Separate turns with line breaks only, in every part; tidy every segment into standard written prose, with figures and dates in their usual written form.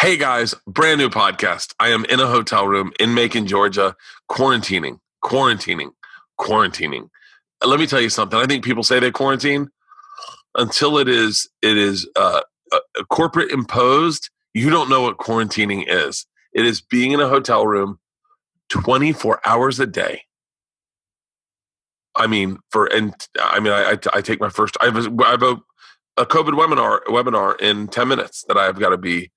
Hey guys, brand new podcast. I am in a hotel room in Macon, Georgia, quarantining. Let me tell you something. I think people say they quarantine until it is corporate imposed. You don't know what quarantining is. It is being in a hotel room 24 hours a day. I take my first. I have a COVID webinar in 10 minutes that I've got to be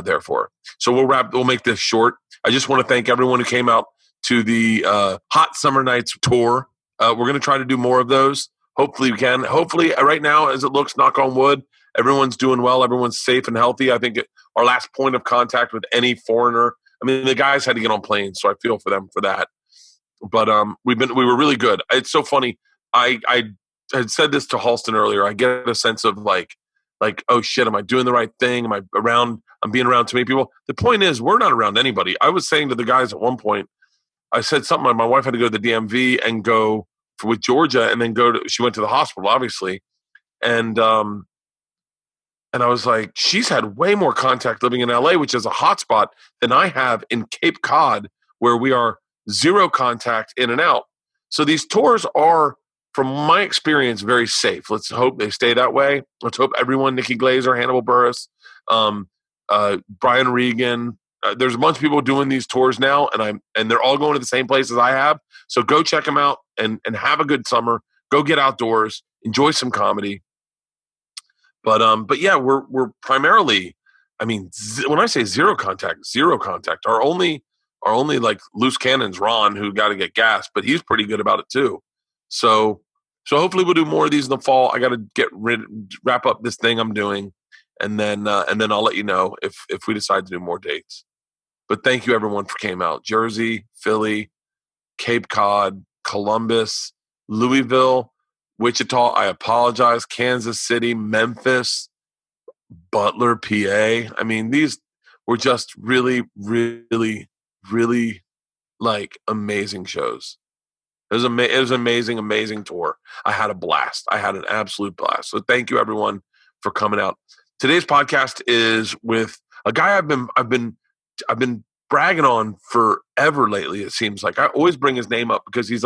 there for. So we'll make this short. I just want to thank everyone who came out to the Hot Summer Nights tour. We're going to try to do more of those. Hopefully we can. Hopefully right now, as it looks, knock on wood, everyone's doing well. Everyone's safe and healthy. I think our last point of contact with any foreigner, the guys had to get on planes, so I feel for them for that. But we were really good. It's so funny. I had said this to Halston earlier. I get a sense of like, oh shit, am I doing the right thing? I'm being around too many people. The point is, we're not around anybody. I was saying to the guys at one point, I said something like my wife had to go to the DMV and go with Georgia and then she went to the hospital, obviously. And I was like, she's had way more contact living in LA, which is a hotspot, than I have in Cape Cod, where we are zero contact in and out. So these tours are, from my experience, very safe. Let's hope they stay that way. Let's hope everyone, Nikki Glazer, Hannibal Buress, Brian Regan, there's a bunch of people doing these tours now, and they're all going to the same places I have. So go check them out and have a good summer. Go get outdoors, enjoy some comedy. But yeah, we're primarily, when I say zero contact. Our only like loose cannon's Ron, who got to get gas, but he's pretty good about it too. So hopefully we'll do more of these in the fall. I got to wrap up this thing I'm doing, and then I'll let you know if we decide to do more dates. But thank you everyone for came out. Jersey, Philly, Cape Cod, Columbus, Louisville, Wichita. I apologize. Kansas City, Memphis, Butler, PA. These were just really, really, really like amazing shows. It was an amazing tour. I had a blast. I had an absolute blast. So thank you everyone for coming out. Today's podcast is with a guy I've been bragging on forever lately. It seems like I always bring his name up because he's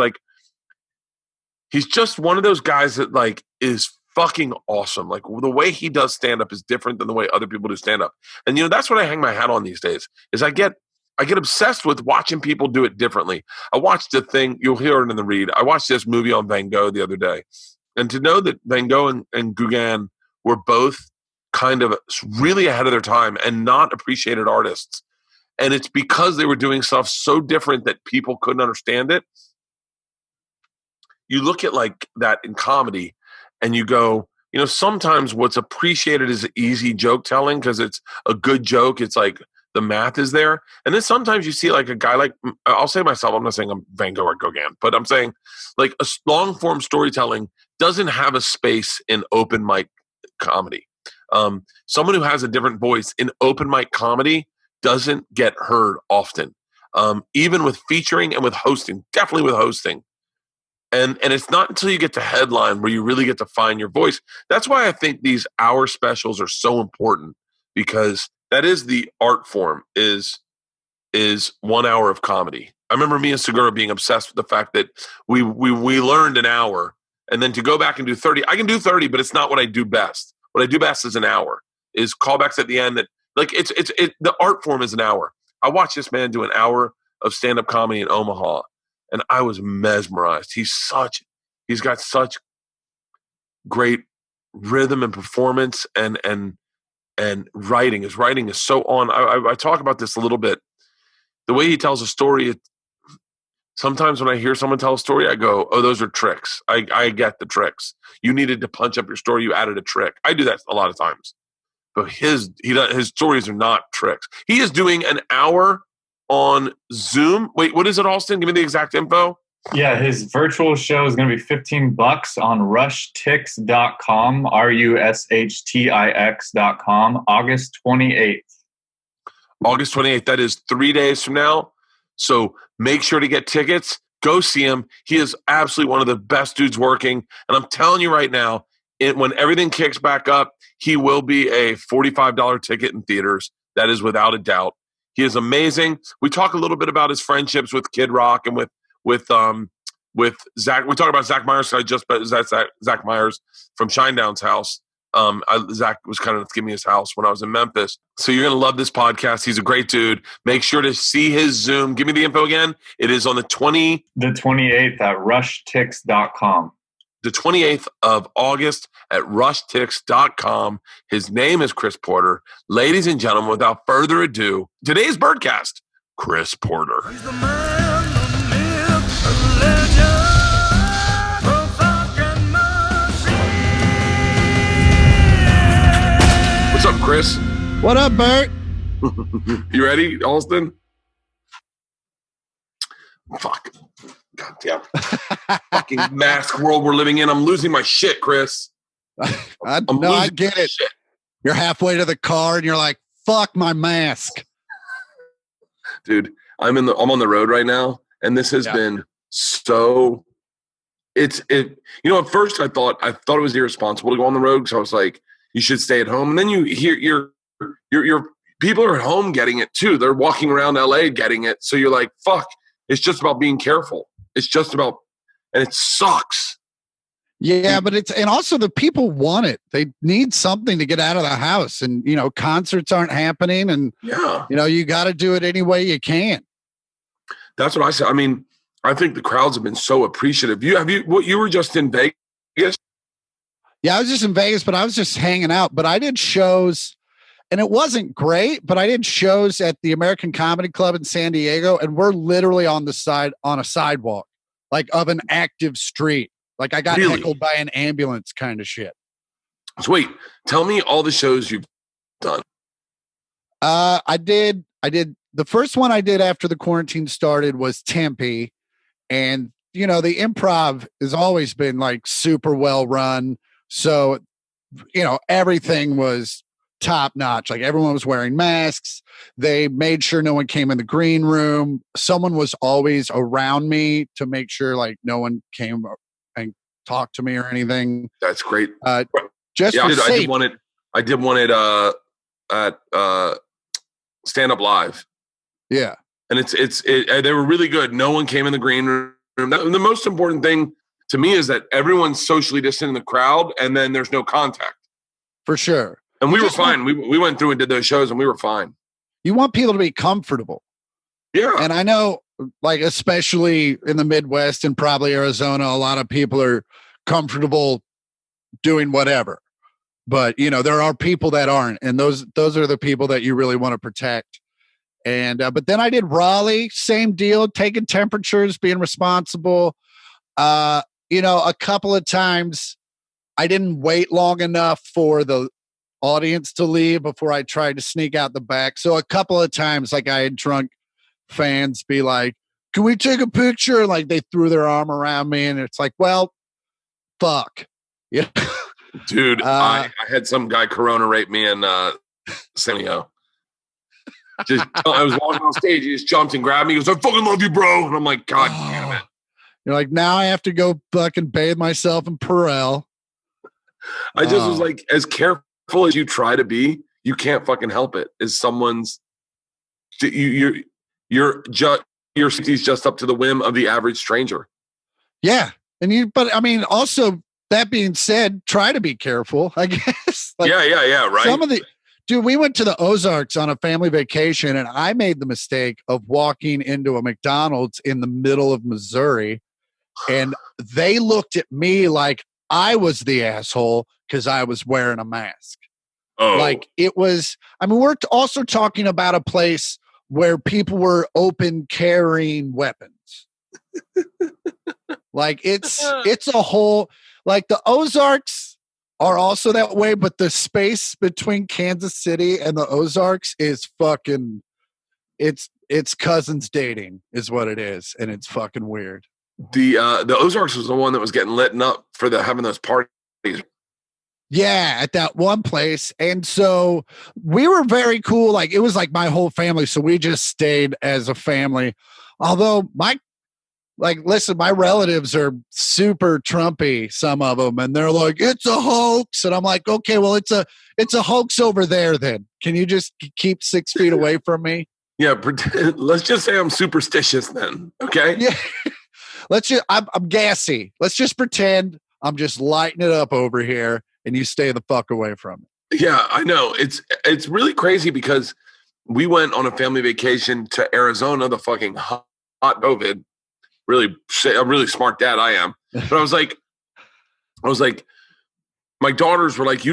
just one of those guys that like is fucking awesome. Like the way he does stand up is different than the way other people do stand up. And that's what I hang my hat on these days. Is I get obsessed with watching people do it differently. I watched a thing, you'll hear it in the read. I watched this movie on Van Gogh the other day. And to know that Van Gogh and Gauguin were both kind of really ahead of their time and not appreciated artists. And it's because they were doing stuff so different that people couldn't understand it. You look at like that in comedy and you go, sometimes what's appreciated is easy joke telling because it's a good joke. It's like the math is there. And then sometimes you see like a guy like, I'll say myself, I'm not saying I'm Van Gogh or Gauguin, but I'm saying like a long form storytelling doesn't have a space in open mic comedy. Someone who has a different voice in open mic comedy doesn't get heard often, even with featuring and with hosting, definitely with hosting. And it's not until you get to headline where you really get to find your voice. That's why I think these hour specials are so important, because that is the art form is 1 hour of comedy. I remember me and Segura being obsessed with the fact that we learned an hour, and then to go back and do 30. I can do 30, but it's not what I do best. What I do best is an hour, is callbacks at the end that like it's the art form is an hour. I watched this man do an hour of stand-up comedy in Omaha, and I was mesmerized. He's got such great rhythm and performance and writing. His writing is so on. I talk about this a little bit. The way he tells a story, sometimes when I hear someone tell a story, I go, oh, those are tricks. I get the tricks. You needed to punch up your story. You added a trick. I do that a lot of times. But his stories are not tricks. He is doing an hour on Zoom. Wait, what is it, Alston? Give me the exact info.
Yeah, his virtual show is going to be $15 on rushtix.com, rushtix.com, August 28th.
August 28th. That is 3 days from now. So make sure to get tickets. Go see him. He is absolutely one of the best dudes working. And I'm telling you right now, when everything kicks back up, he will be a $45 ticket in theaters. That is without a doubt. He is amazing. We talk a little bit about his friendships with Kid Rock and with Zach. We talk about Zach Myers. I just bet Zach Myers from Shinedown's house. Zach was kind of giving me his house when I was in Memphis. So you're going to love this podcast. He's a great dude. Make sure to see his Zoom. Give me the info again. It is on the
28th at rushtix.com.
The 28th of August at rushtix.com. His name is Chris Porter. Ladies and gentlemen, without further ado, today's Bertcast, Chris Porter.
He's the man, the myth, the legend, the fucking machine.
What's up, Chris?
What up, Bert?
You ready, Alston? Fuck. God damn. Fucking mask world we're living in. I'm losing my shit, Chris.
I get it.
Shit.
You're halfway to the car and you're like, fuck my mask.
Dude, I'm on the road right now, and this has been so at first I thought it was irresponsible to go on the road, because I was like, you should stay at home. And then you hear your people are at home getting it too. They're walking around LA getting it. So you're like, fuck, it's just about being careful. It's just about, and it sucks.
Yeah, but and also the people want it. They need something to get out of the house, and concerts aren't happening, and you got to do it any way you can.
That's what I said. I mean, I think the crowds have been so appreciative. You were just in Vegas?
Yeah, I was just in Vegas, but I was just hanging out. But I did shows, and it wasn't great, but I did shows at the American Comedy Club in San Diego, and we're literally on a sidewalk, like of an active street. Like I got heckled by an ambulance kind of shit.
So wait, tell me all the shows you've done.
I did the first one I did after the quarantine started was Tempe. And, the Improv has always been like super well run. So, everything was top notch. Like everyone was wearing masks. They made sure no one came in the green room. Someone was always around me to make sure like no one came and talked to me or anything.
That's great.
I did want it
at Stand Up Live.
Yeah.
And they were really good. No one came in the green room. The most important thing to me is that everyone's socially distant in the crowd, and then there's no contact.
For sure.
And we were fine. We went through and did those shows, and we were fine.
You want people to be comfortable.
Yeah.
And I know, like, especially in the Midwest and probably Arizona, a lot of people are comfortable doing whatever. But, there are people that aren't. And those are the people that you really want to protect. And but then I did Raleigh, same deal, taking temperatures, being responsible. A couple of times I didn't wait long enough for the audience to leave before I tried to sneak out the back. So a couple of times, like, I had drunk fans be like, can we take a picture? Like they threw their arm around me, and it's like, well, fuck. Yeah.
Dude, I had some guy Corona rape me in San Diego. I was walking on stage. He just jumped and grabbed me. He goes, I fucking love you, bro. And I'm like, God damn it.
You're like, now I have to go fucking bathe myself in Perel.
I just was like, as careful as you try to be, you can't fucking help it. Is someone's your safety is just up to the whim of the average stranger.
Yeah. But I mean, also that being said, try to be careful, I guess. Like,
yeah, right.
Dude, we went to the Ozarks on a family vacation, and I made the mistake of walking into a McDonald's in the middle of Missouri, and they looked at me like I was the asshole because I was wearing a mask.
Oh.
Like it was, I mean, we're also talking about a place where people were open carrying weapons. Like it's a whole, like the Ozarks are also that way, but the space between Kansas City and the Ozarks is fucking, it's cousins dating is what it is. And it's fucking weird.
The Ozarks was the one that was getting lit up for having those parties.
Yeah, at that one place. And so we were very cool. Like it was like my whole family. So we just stayed as a family. Although my Like, listen, my relatives are super Trumpy, some of them, and they're like, it's a hoax. And I'm like, okay, well, it's a hoax over there then. Can you just keep 6 feet away from me?
Yeah, let's just say I'm superstitious then. Okay.
Yeah. I'm gassy. Let's just pretend I'm just lighting it up over here and you stay the fuck away from it.
Yeah, I know. It's really crazy because we went on a family vacation to Arizona, the fucking hot COVID. Really, a really smart dad I am. But I was like, my daughters were like, you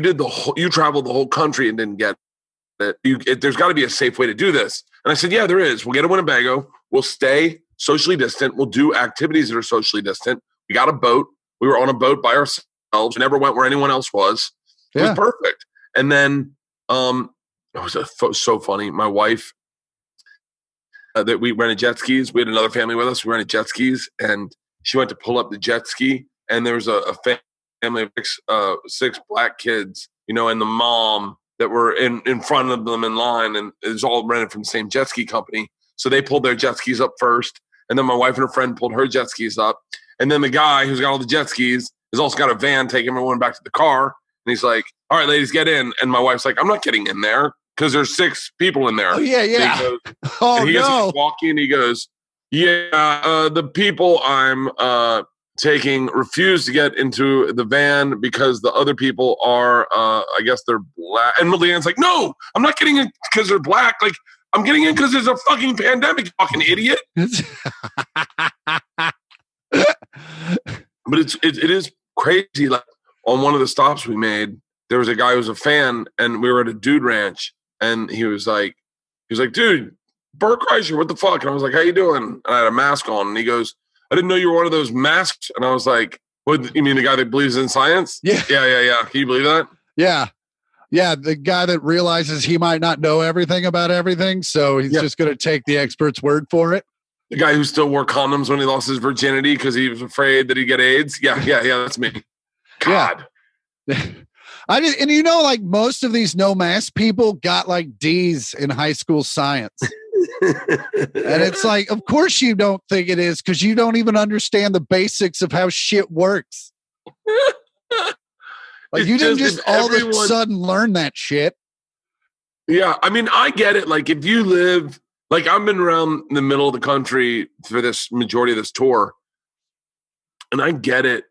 traveled the whole country and didn't get it. There's got to be a safe way to do this. And I said, yeah, there is. We'll get a Winnebago. We'll stay socially distant. We'll do activities that are socially distant. We got a boat. We were on a boat by ourselves. We never went where anyone else was. It was perfect. And then it was so funny. My wife, that we rented jet skis. We had another family with us. We rented jet skis, and she went to pull up the jet ski, and there was a family of 6 black kids, and the mom that were in front of them in line, and it was all rented from the same jet ski company. So they pulled their jet skis up first, and then my wife and her friend pulled her jet skis up, and then the guy who's got all the jet skis has also got a van taking everyone back to the car, and he's like, "All right, ladies, get in." And my wife's like, "I'm not getting in there because there's 6 people in there."
Oh yeah.
Goes, and he goes walking, and he goes, "Yeah, the people I'm taking refuse to get into the van because the other people are, I guess they're black." And Leanne's like, "No, I'm not getting in because they're black. Like, I'm getting in because there's a fucking pandemic, you fucking idiot." But it is crazy. Like, on one of the stops we made, there was a guy who was a fan, and we were at a dude ranch, and he was like, "Dude, Bert Kreischer, what the fuck?" And I was like, "How you doing?" And I had a mask on, and he goes, "I didn't know you were one of those masks." And I was like, "What, you mean the guy that believes in science?"
Yeah.
Yeah. Can you believe that?
Yeah. Yeah. The guy that realizes he might not know everything about everything. So he's just going to take the expert's word for it.
The guy who still wore condoms when he lost his virginity because he was afraid that he'd get AIDS. Yeah. That's me. God.
Yeah. Like most of these no mask people got like D's in high school science. And it's like, of course you don't think it is because you don't even understand the basics of how shit works. Like, you didn't just all of a sudden learn that shit.
Yeah, I mean, I get it. Like, if you live, like, I've been around the middle of the country for this majority of this tour, and I get it.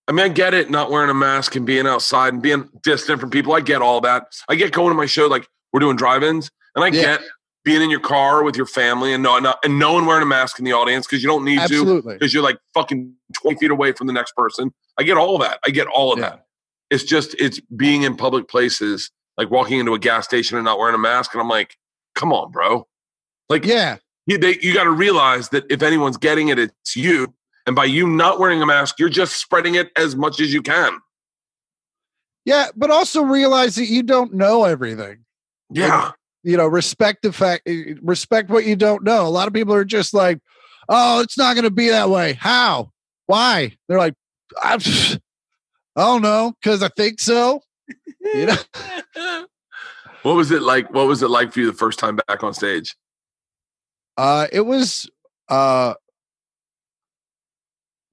I mean, I get it, not wearing a mask and being outside and being distant from people. I get all that. I get going to my show, like, we're doing drive-ins, and I get being in your car with your family and no one wearing a mask in the audience because you don't need to, because you're like fucking 20 feet away from the next person. I get all that. I get all of that. It's being in public places, like walking into a gas station and not wearing a mask. And I'm like, come on, bro. Like, you got to realize that if anyone's getting it, it's you. And by you not wearing a mask, you're just spreading it as much as you can.
Yeah, but also realize that you don't know everything.
Yeah.
Like, respect what you don't know. A lot of people are just like, oh, it's not going to be that way. How? Why? They're like, I don't know, because I think so.
What was it like? What was it like for you the first time back on stage?
It was like,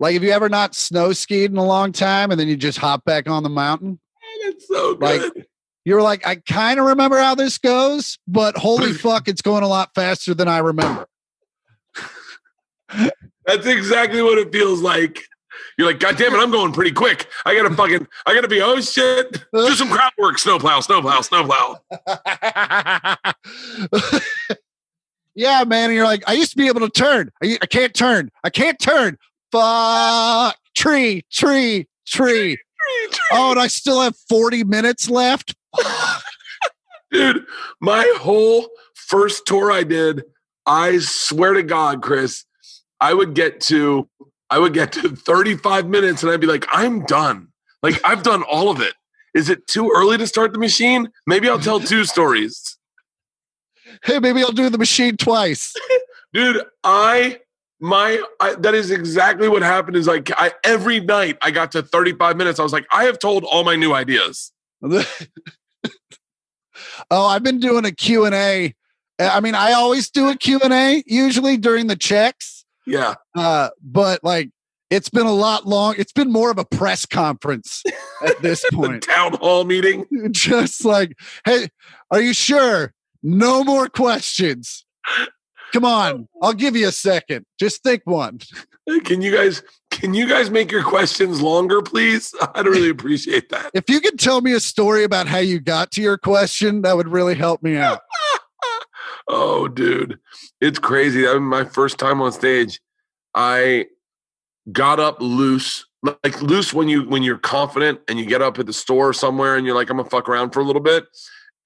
have you ever not snow skied in a long time and then you just hop back on the mountain?
It's so good.
Like, you were like, I kind of remember how this goes, but holy fuck, it's going a lot faster than I remember.
That's exactly what it feels like. You're like, God damn it, I'm going pretty quick. I gotta be, oh shit. Do some crowd work. Snowplow.
Yeah, man. And you're like, I used to be able to turn. I can't turn. Fuck. Tree. Oh, and I still have 40 minutes left.
Dude, my whole first tour I did, I swear to God, Chris, I would get to 35 minutes and I'd be like, I'm done. Like, I've done all of it. Is it too early to start the machine? Maybe I'll tell 2 stories.
Hey, maybe I'll do the machine twice.
Dude, that is exactly what happened. Is like, every night I got to 35 minutes. I was like, I have told all my new ideas.
Oh, I've been doing a Q&A. I mean, I always do a Q&A usually during the checks.
Yeah.
But like, it's been a lot long. It's been more of a press conference at this
The
point.
town hall meeting.
Just like, hey, are you sure? No more questions. Come on, I'll give you a second. Just think one.
Can you guys make your questions longer, please? I'd really appreciate that.
If you could tell me a story about how you got to your question, that would really help me out.
Oh, dude, it's crazy. That was my first time on stage. I got up loose, like loose when you're confident and you get up at the store somewhere and you're like, I'm gonna fuck around for a little bit.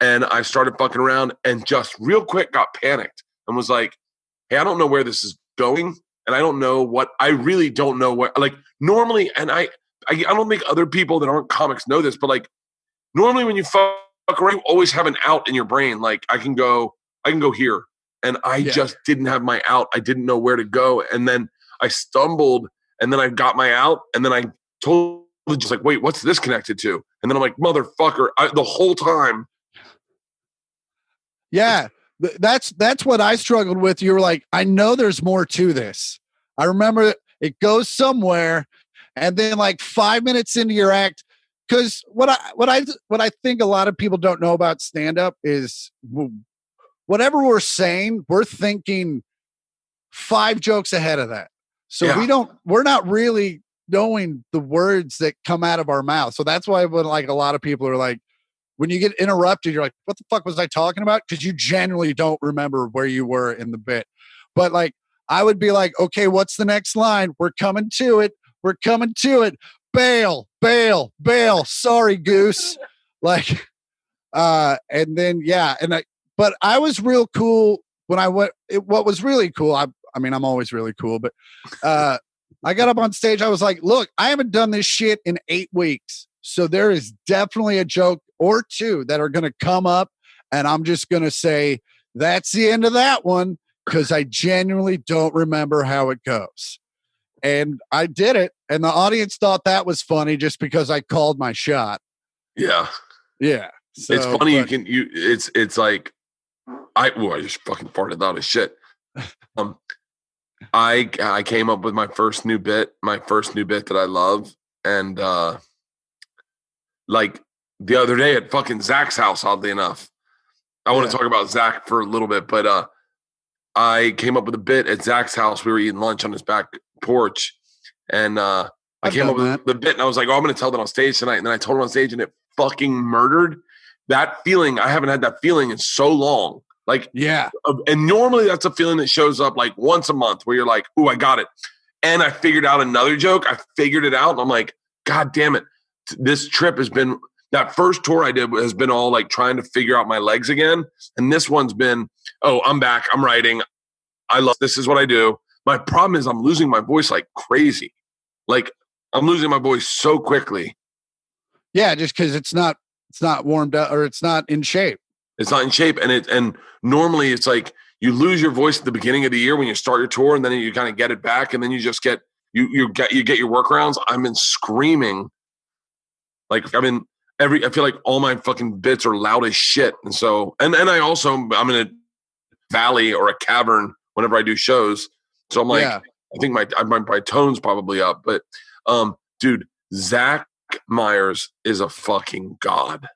And I started fucking around and just real quick got panicked and was like, hey, I don't know where this is going. And I really don't know what, like normally, and I don't think other people that aren't comics know this, but like normally when you fuck around, you always have an out in your brain. Like I can go here. And I just didn't have my out. I didn't know where to go. And then I stumbled and then I got my out. And then I totally just like, wait, what's this connected to? And then I'm like, motherfucker, the whole time.
Yeah, that's what I struggled with. You were like, I know there's more to this. I remember it goes somewhere. And then like 5 minutes into your act, because what I think a lot of people don't know about stand-up is whatever we're saying, we're thinking 5 jokes ahead of that. So we're not really knowing the words that come out of our mouth. So that's why when like a lot of people are like, when you get interrupted, you're like, what the fuck was I talking about? Because you generally don't remember where you were in the bit. But like, I would be like, okay, what's the next line? We're coming to it. We're coming to it. Bail, bail, bail. Sorry, goose. Like, and then, but I was real cool when I went. What was really cool, I mean, I'm always really cool, but I got up on stage. I was like, look, I haven't done this shit in 8 weeks. So there is definitely a joke or two that are going to come up. And I'm just going to say, that's the end of that one, because I genuinely don't remember how it goes. And I did it. And the audience thought that was funny just because I called my shot.
Yeah.
Yeah. So,
it's funny. It's like, I just fucking farted out of shit. I came up with my first new bit that I love. And, like the other day at fucking Zach's house, oddly enough, I want to talk about Zach for a little bit, but, I came up with a bit at Zach's house. We were eating lunch on his back porch, and I came up with the bit, and I was like, "Oh, I'm going to tell that on stage tonight." And then I told him on stage, and it fucking murdered that feeling. I haven't had that feeling in so long. Like, and normally that's a feeling that shows up like once a month, where you're like, "Ooh, I got it," and I figured out another joke. I figured it out, and I'm like, "God damn it!" This trip has been. That first tour I did has been all like trying to figure out my legs again. And this one's been, oh, I'm back. I'm writing. I love, this is what I do. My problem is I'm losing my voice like crazy. Like I'm losing my voice so quickly.
Yeah. Just cause it's not warmed up or it's not in shape.
It's not in shape. And normally it's like you lose your voice at the beginning of the year when you start your tour, and then you kind of get it back. And then you just get your workarounds. I've been screaming. Like I feel like all my fucking bits are loud as shit. And so, and I'm in a valley or a cavern whenever I do shows. So I'm like, I think my tone's probably up, but, dude, Zach Myers is a fucking god.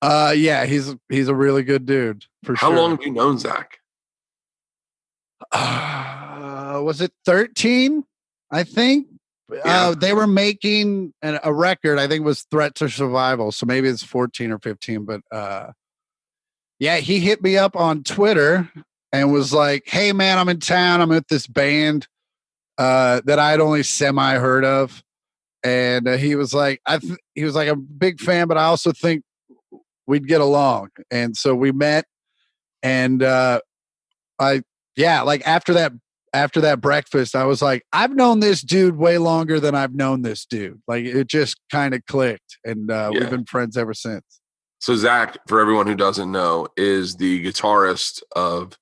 He's a really good dude for sure.
How long have you known Zach?
Was it 13? I think. They were making a record. I think it was Threat to Survival. So maybe it's 14 or 15. But he hit me up on Twitter and was like, "Hey man, I'm in town. I'm with this band that I'd only semi heard of." And he was like, I'm a big fan, but I also think we'd get along. And so we met, and after that breakfast, I was like, I've known this dude way longer than I've known this dude. Like it just kind of clicked, and we've been friends ever since.
So Zach, for everyone who doesn't know, is the guitarist of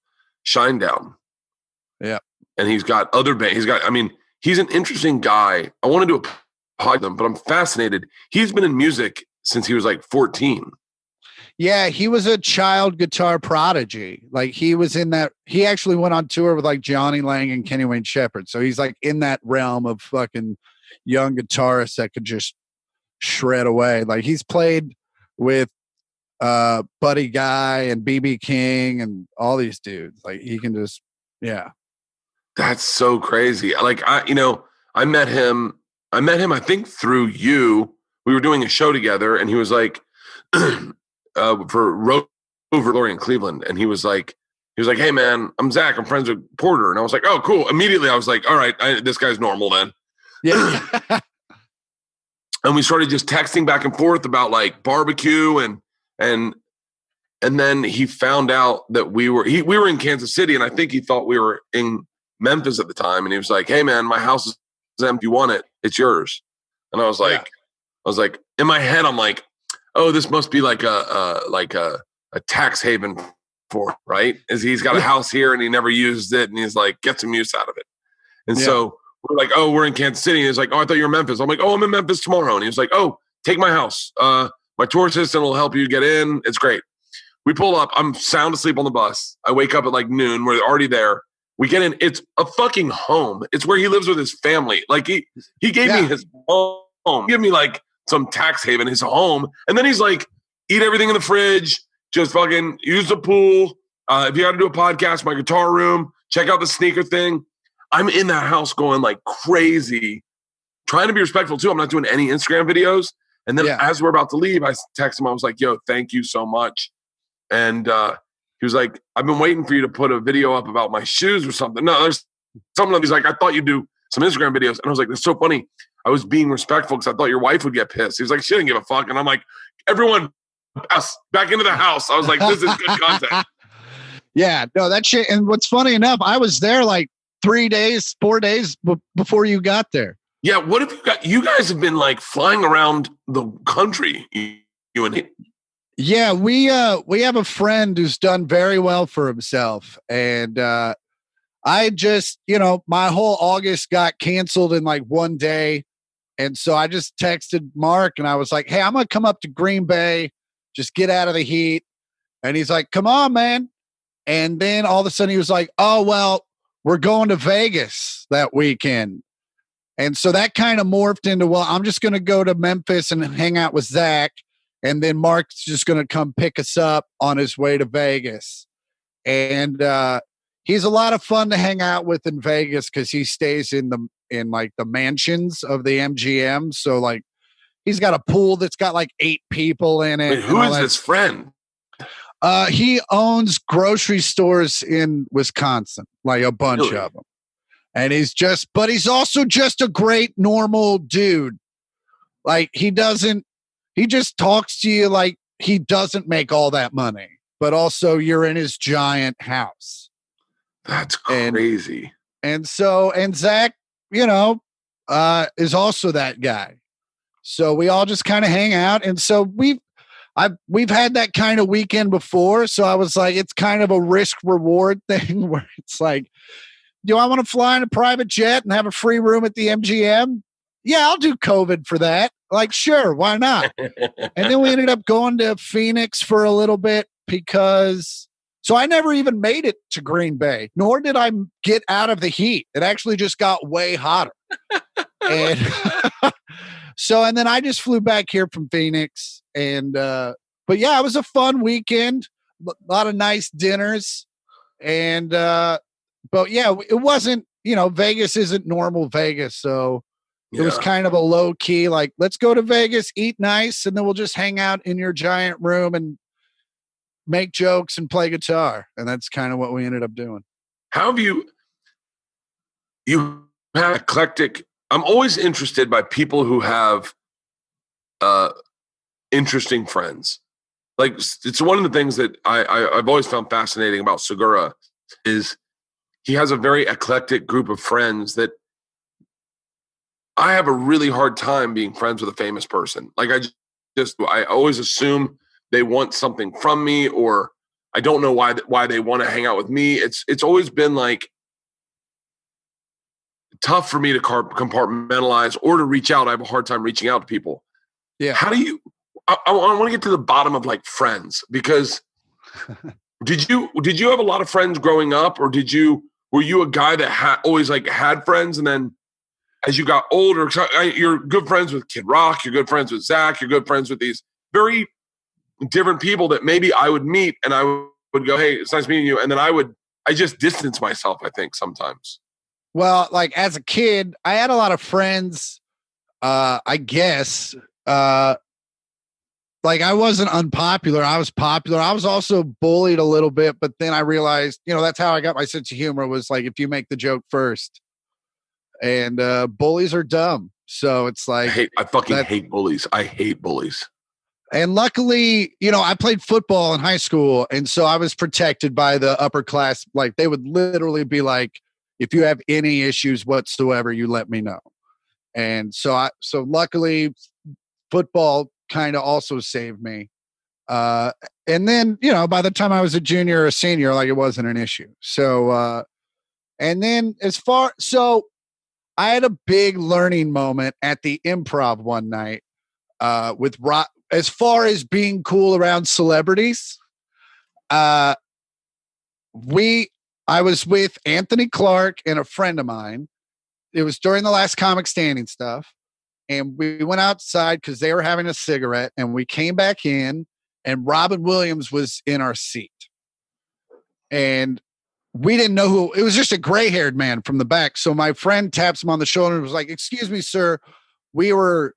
Shinedown.
Yeah.
And he's got other bands. He's an interesting guy. I want to do a podcast with him, but I'm fascinated. He's been in music since he was like 14.
Yeah, he was a child guitar prodigy. Like he was in that. He actually went on tour with like Johnny Lang and Kenny Wayne Shepherd. So he's like in that realm of fucking young guitarists that could just shred away. Like he's played with Buddy Guy and BB King and all these dudes. Like he can just, yeah.
That's so crazy. Like I met him. I think through you. We were doing a show together, and he was like, for Rover Glory in Cleveland, and he was like, "Hey man, I'm Zach. I'm friends with Porter," and I was like, "Oh, cool." Immediately, I was like, "All right, this guy's normal then."
Yeah.
And we started just texting back and forth about like barbecue and then he found out that we were in Kansas City, and I think he thought we were in Memphis at the time, and he was like, "Hey man, my house is empty. You want it? It's yours." And I was like, in my head, I'm like, "Oh, this must be like a tax haven for, right? Is he's got a house here and he never used it, and he's like, get some use out of it." And so we're like, "Oh, we're in Kansas City." And he's like, "Oh, I thought you were in Memphis." I'm like, "Oh, I'm in Memphis tomorrow." And he was like, "Oh, take my house. My tour assistant will help you get in. It's great." We pull up. I'm sound asleep on the bus. I wake up at like noon. We're already there. We get in. It's a fucking home. It's where he lives with his family. Like he gave me his home. Give me like some tax haven, his home. And then he's like, eat everything in the fridge. Just fucking use the pool. If you got to do a podcast, my guitar room, check out the sneaker thing. I'm in that house going like crazy, trying to be respectful too. I'm not doing any Instagram videos. And then as we're about to leave, I text him. I was like, "Yo, thank you so much." And he was like, "I've been waiting for you to put a video up about my shoes or something." No, there's something. He's like, "I thought you'd do some Instagram videos." And I was like, "That's so funny. I was being respectful because I thought your wife would get pissed." He was like, "She didn't give a fuck." And I'm like, "Everyone, back into the house." I was like, "This is good content."
Yeah, no, that shit. And what's funny enough, I was there like 4 days before you got there.
Yeah, what have you guys have been like flying around the country, you and he?
Yeah, we have a friend who's done very well for himself. And I just, my whole August got canceled in like one day. And so I just texted Mark and I was like, "Hey, I'm going to come up to Green Bay, just get out of the heat." And he's like, "Come on, man." And then all of a sudden he was like, "Oh, well, we're going to Vegas that weekend." And so that kind of morphed into, well, I'm just going to go to Memphis and hang out with Zach. And then Mark's just going to come pick us up on his way to Vegas. And he's a lot of fun to hang out with in Vegas because he stays in like the mansions of the MGM. So like he's got a pool that's got like 8 people in it.
Wait, who is this friend?
He owns grocery stores in Wisconsin, like a bunch of them. And he's also just a great normal dude. Like he just talks to you like he doesn't make all that money, but also you're in his giant house.
That's crazy.
And Zach, is also that guy. So we all just kind of hang out. And so we've had that kind of weekend before. So I was like, it's kind of a risk reward thing where it's like, do I want to fly in a private jet and have a free room at the MGM? Yeah, I'll do COVID for that. Like, sure, why not? And then we ended up going to Phoenix for a little bit so I never even made it to Green Bay, nor did I get out of the heat. It actually just got way hotter. And and then I just flew back here from Phoenix. And, but yeah, it was a fun weekend, a lot of nice dinners. And, but yeah, it wasn't, Vegas isn't normal Vegas. So it was kind of a low key, like, let's go to Vegas, eat nice, and then we'll just hang out in your giant room and make jokes and play guitar. And that's kind of what we ended up doing.
How have you have eclectic? I'm always interested by people who have interesting friends. Like it's one of the things that I've always found fascinating about Segura is he has a very eclectic group of friends that I have a really hard time being friends with a famous person. Like I always assume they want something from me, or I don't know why they want to hang out with me. It's always been like tough for me to compartmentalize or to reach out. I have a hard time reaching out to people.
Yeah.
I want to get to the bottom of like friends, because did you have a lot of friends growing up, or were you a guy that always like had friends, and then as you got older, you're good friends with Kid Rock, you're good friends with Zach, you're good friends with these very different people that maybe I would meet and I would go, hey, it's nice meeting you. And then I just distance myself, I think, sometimes.
Well, like as a kid, I had a lot of friends, I guess. Like I wasn't unpopular. I was popular. I was also bullied a little bit, but then I realized, that's how I got my sense of humor, was like, if you make the joke first. And bullies are dumb. So it's like
I fucking hate bullies. I hate bullies.
And luckily, I played football in high school. And so I was protected by the upper class. Like they would literally be like, if you have any issues whatsoever, you let me know. And so luckily football kind of also saved me. And then, by the time I was a junior or a senior, like it wasn't an issue. So, and then I had a big learning moment at the Improv one night with Rob. As far as being cool around celebrities, I was with Anthony Clark and a friend of mine. It was during the last comic standing stuff. And we went outside because they were having a cigarette, and we came back in, and Robin Williams was in our seat. And we didn't know who, it was just a gray-haired man from the back. So my friend taps him on the shoulder and was like, excuse me, sir, we were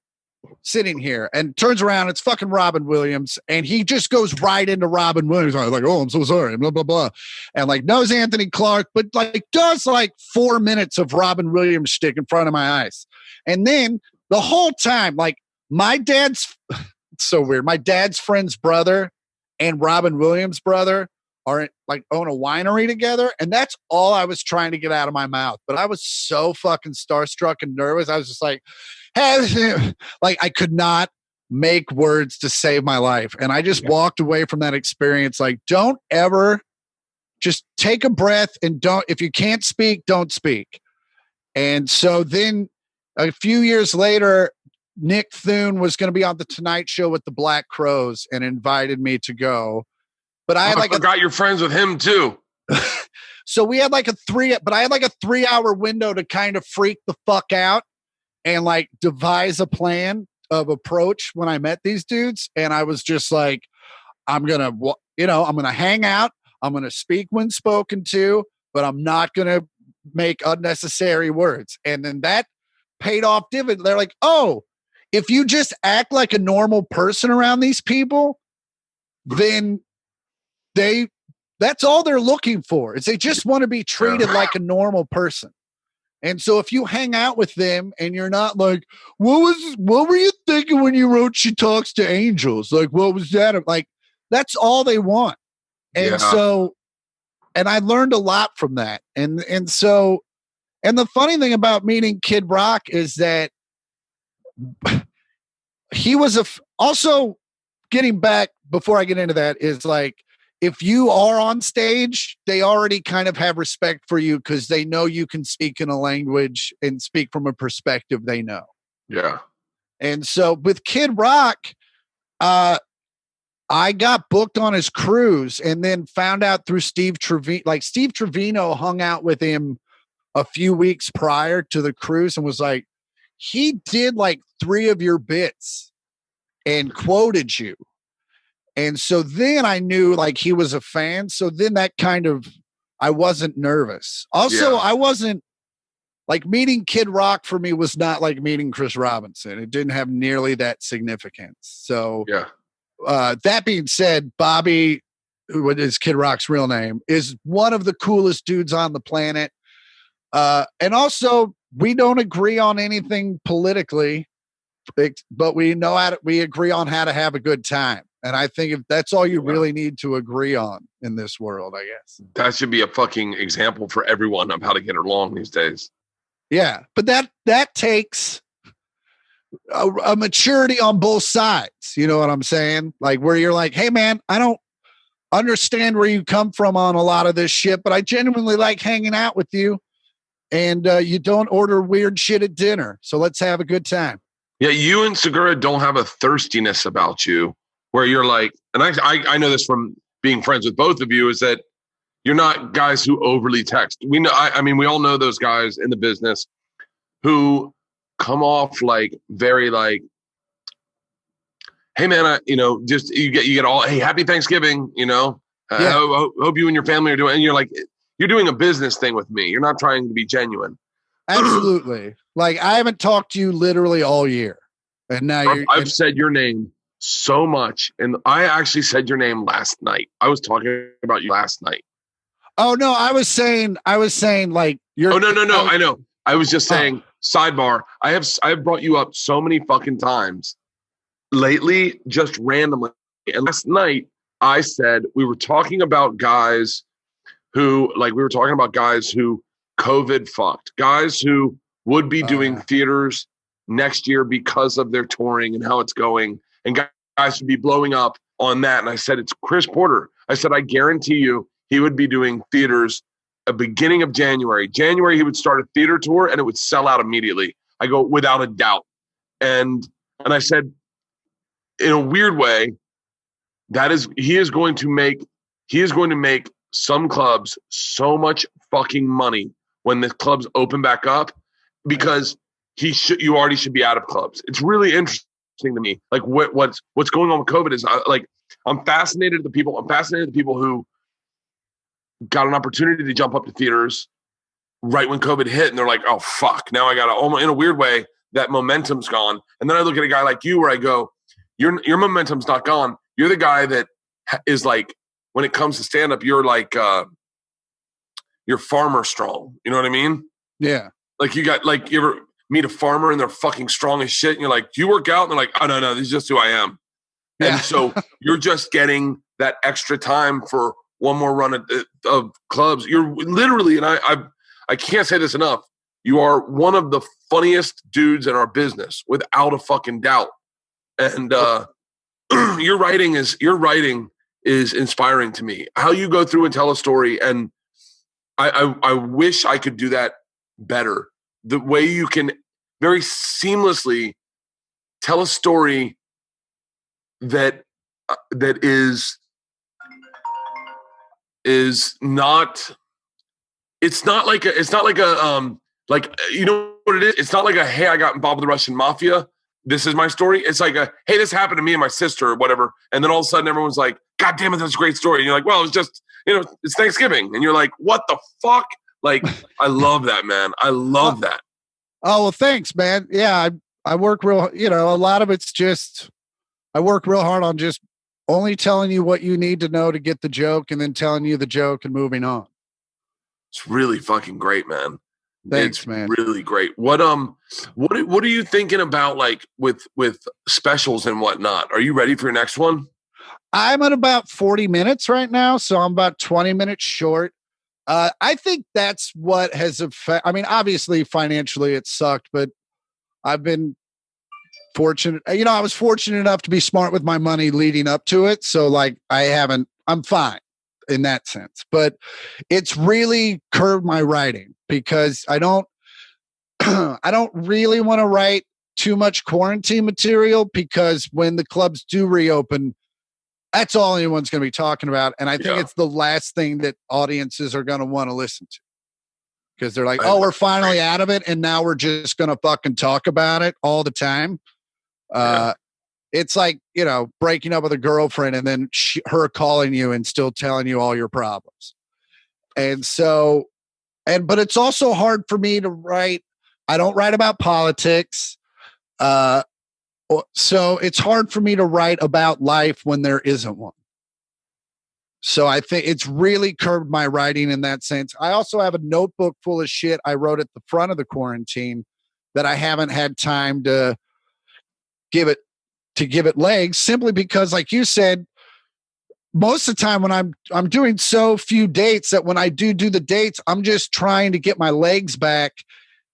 sitting here, and turns around, it's fucking Robin Williams, and he just goes right into Robin Williams. I was like, oh, I'm so sorry, blah, blah, blah. And like knows Anthony Clark, but like does like 4 minutes of Robin Williams shtick in front of my eyes. And then the whole time, like it's so weird. My dad's friend's brother and Robin Williams' brother are like own a winery together. And that's all I was trying to get out of my mouth. But I was so fucking starstruck and nervous. I was just like, hey, like I could not make words to save my life. And I just walked away from that experience. Like, don't ever, just take a breath and if you can't speak, don't speak. And so then a few years later, Nick Thune was going to be on the Tonight Show with the Black Crowes and invited me to go. But I
forgot you're friends with him too.
So we had like a 3-hour window to kind of freak the fuck out and like devise a plan of approach when I met these dudes. And I was just like, I'm going to hang out. I'm going to speak when spoken to, but I'm not going to make unnecessary words. And then that paid off dividend. They're like, oh, if you just act like a normal person around these people, then that's all they're looking for, is they just want to be treated like a normal person. And so if you hang out with them and you're not like, what were you thinking when you wrote She Talks to Angels? Like, what was that? Like, that's all they want. And so, and I learned a lot from that. And the funny thing about meeting Kid Rock is that he was also getting back before I get into that is like, if you are on stage, they already kind of have respect for you because they know you can speak in a language and speak from a perspective they know.
Yeah.
And so with Kid Rock, I got booked on his cruise and then found out through Steve Trevino, like Steve Trevino hung out with him a few weeks prior to the cruise and was like, he did like 3 of your bits and quoted you. And so then I knew like he was a fan. So then that kind of, I wasn't nervous. Also, I wasn't like meeting Kid Rock for me was not like meeting Chris Robinson. It didn't have nearly that significance. So that being said, Bobby, who is Kid Rock's real name, is one of the coolest dudes on the planet. And also we don't agree on anything politically, but we agree on how to have a good time. And I think if that's all you really need to agree on in this world, I guess.
That should be a fucking example for everyone of how to get along these days.
Yeah. But that takes a maturity on both sides. You know what I'm saying? Like where you're like, hey man, I don't understand where you come from on a lot of this shit, but I genuinely like hanging out with you. And you don't order weird shit at dinner. So let's have a good time.
Yeah, you and Segura don't have a thirstiness about you where you're like, and I know this from being friends with both of you, is that you're not guys who overly text. We know, I mean, we all know those guys in the business who come off like very like, hey man, just you get all, hey, happy Thanksgiving, hope you and your family are doing, and you're like, you're doing a business thing with me. You're not trying to be genuine.
Absolutely. Like I haven't talked to you literally all year. And now
I've said your name so much. And I actually said your name last night. I was talking about you last night.
Oh no, I was saying like you're
no. I know. I was just saying, sidebar. I have brought you up so many fucking times lately, just randomly. And last night I said we were talking about guys who COVID fucked, guys who would be doing theaters next year because of their touring and how it's going, and guys would be blowing up on that. And I said, it's Chris Porter. I said, I guarantee you he would be doing theaters at the beginning of January. January, he would start a theater tour and it would sell out immediately. I go, without a doubt. And I said, in a weird way, he is going to make some clubs so much fucking money when the clubs open back up, because you already should be out of clubs. It's really interesting to me. Like what's going on with COVID is I'm fascinated at the people who got an opportunity to jump up to theaters right when COVID hit, and they're like, oh fuck, now I gotta, almost in a weird way, that momentum's gone. And then I look at a guy like you where I go, your momentum's not gone. You're the guy that is like, when it comes to stand up, you're like you're farmer strong. You know what I mean?
Yeah.
Like you ever meet a farmer and they're fucking strong as shit, and you're like, do you work out? And they're like, oh no, this is just who I am. Yeah. And so you're just getting that extra time for one more run of clubs. You're literally, and I can't say this enough, you are one of the funniest dudes in our business, without a fucking doubt. And your writing is inspiring to me. How you go through and tell a story, and I wish I could do that better. The way you can very seamlessly tell a story that is not. It's not like you know what it is. It's not like a, hey, I got involved with the Russian mafia, this is my story. It's like a, hey, this happened to me and my sister or whatever. And then all of a sudden everyone's like, God damn it, that's a great story. And you're like, well, it's just, it's Thanksgiving. And you're like, what the fuck? Like, I love that, man. I love that.
Oh, well, thanks, man. Yeah. I work real, a lot of it's just, I work real hard on just only telling you what you need to know to get the joke, and then telling you the joke and moving on.
It's really fucking great, man.
Thanks, man.
Really great. What are you thinking about, like with specials and whatnot? Are you ready for your next one?
I'm at about 40 minutes right now, so I'm about 20 minutes short. I think that's what has affected. I mean, obviously financially it sucked, but I've been fortunate. I was fortunate enough to be smart with my money leading up to it. So like I'm fine in that sense, but it's really curbed my writing because I don't really want to write too much quarantine material, because when the clubs do reopen, that's all anyone's going to be talking about. And I think it's the last thing that audiences are going to want to listen to, because they're like, oh, we're finally out of it, and now we're just going to fucking talk about it all the time. It's like, breaking up with a girlfriend and then her calling you and still telling you all your problems. And so, but it's also hard for me to write. I don't write about politics. So it's hard for me to write about life when there isn't one. So I think it's really curbed my writing in that sense. I also have a notebook full of shit I wrote at the front of the quarantine that I haven't had time to give it legs, simply because, like you said, most of the time when I'm doing so few dates that when I do the dates, I'm just trying to get my legs back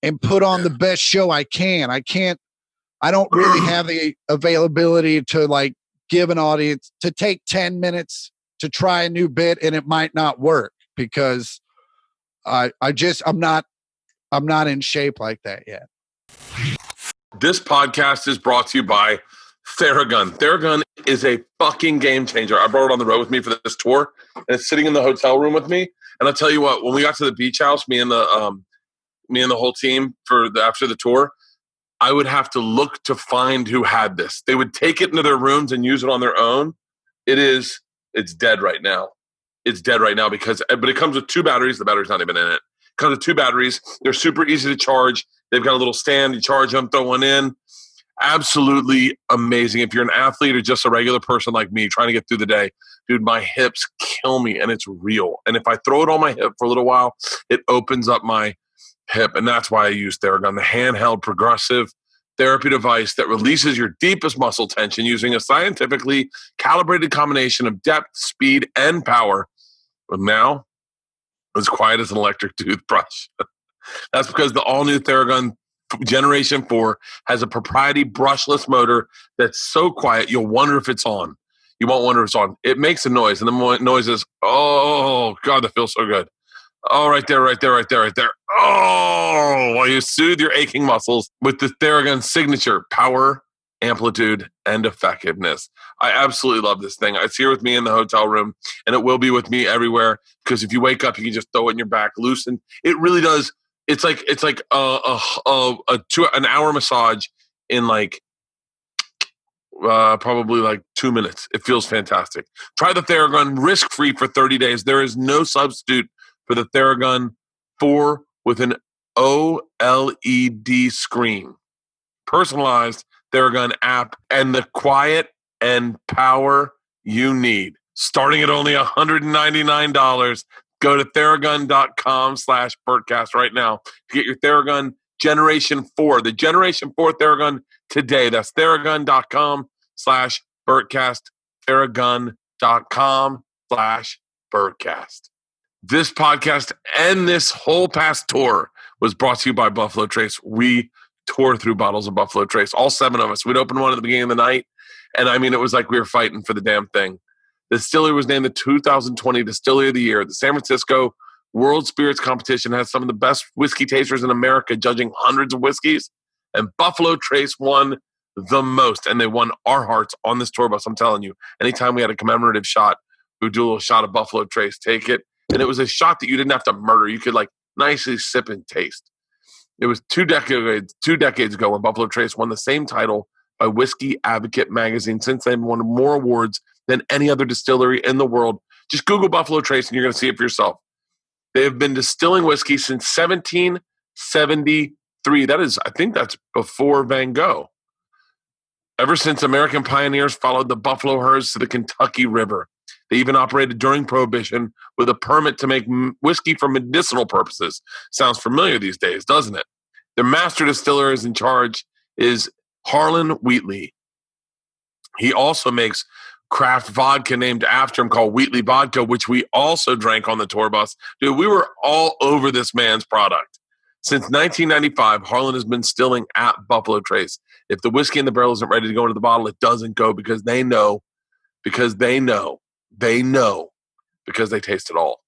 and put on the best show I can. I don't really have the availability to like give an audience, to take 10 minutes to try a new bit and it might not work, because I'm not in shape like that yet.
This podcast is brought to you by Theragun. Theragun is a fucking game changer. I brought it on the road with me for this tour, and it's sitting in the hotel room with me. And I'll tell you what, when we got to the beach house, me and the whole team after the tour, I would have to look to find who had this. They would take it into their rooms and use it on their own. It's dead right now. It's dead right now but it comes with 2 batteries. The battery's not even in it. It comes with 2 batteries. They're super easy to charge. They've got a little stand. You charge them, throw one in. Absolutely amazing. If you're an athlete or just a regular person like me trying to get through the day, dude, my hips kill me, and it's real. And if I throw it on my hip for a little while, it opens up my hip, and that's why I use Theragun, the handheld progressive therapy device that releases your deepest muscle tension using a scientifically calibrated combination of depth, speed, and power. But now, as quiet as an electric toothbrush. That's because the all-new Theragun Generation 4 has a proprietary brushless motor that's so quiet you'll wonder if it's on. You won't wonder if it's on. It makes a noise, and the noise is, oh, God, that feels so good. Oh, right there. Oh, while you soothe your aching muscles with the Theragun signature power, amplitude, and effectiveness. I absolutely love this thing. It's here with me in the hotel room, and it will be with me everywhere, because if you wake up, you can just throw it in your back, loosen. It really does. It's like an hour massage in probably 2 minutes. It feels fantastic. Try the Theragun risk-free for 30 days. There is no substitute for the Theragun 4 with an OLED screen, personalized Theragun app, and the quiet and power you need. Starting at only $199. Go to Theragun.com/Bertcast right now to get your Theragun Generation 4, the Generation 4 Theragun today. That's Theragun.com/Bertcast, Theragun.com/Bertcast. This podcast and this whole past tour was brought to you by Buffalo Trace. We tore through bottles of Buffalo Trace, all 7 of us. We'd open one at the beginning of the night, and I mean, it was like we were fighting for the damn thing. The distillery was named the 2020 Distillery of the Year. The San Francisco World Spirits Competition has some of the best whiskey tasters in America, judging hundreds of whiskeys, and Buffalo Trace won the most, and they won our hearts on this tour bus. I'm telling you, anytime we had a commemorative shot, we would do a little shot of Buffalo Trace, take it, and it was a shot that you didn't have to murder. You could nicely sip and taste. It was 2 decades ago when Buffalo Trace won the same title by Whiskey Advocate magazine. Since then, won more awards than any other distillery in the world. Just Google Buffalo Trace and you're going to see it for yourself. They have been distilling whiskey since 1773. I think that's before Van Gogh. Ever since American pioneers followed the buffalo herds to the Kentucky River. They even operated during Prohibition with a permit to make whiskey for medicinal purposes. Sounds familiar these days, doesn't it? Their master distiller is in charge is Harlan Wheatley. He also makes craft vodka named after him called Wheatley Vodka, which we also drank on the tour bus. Dude, we were all over this man's product. Since 1995, Harlan has been distilling at Buffalo Trace. If the whiskey in the barrel isn't ready to go into the bottle, it doesn't go because they know, because they taste it all.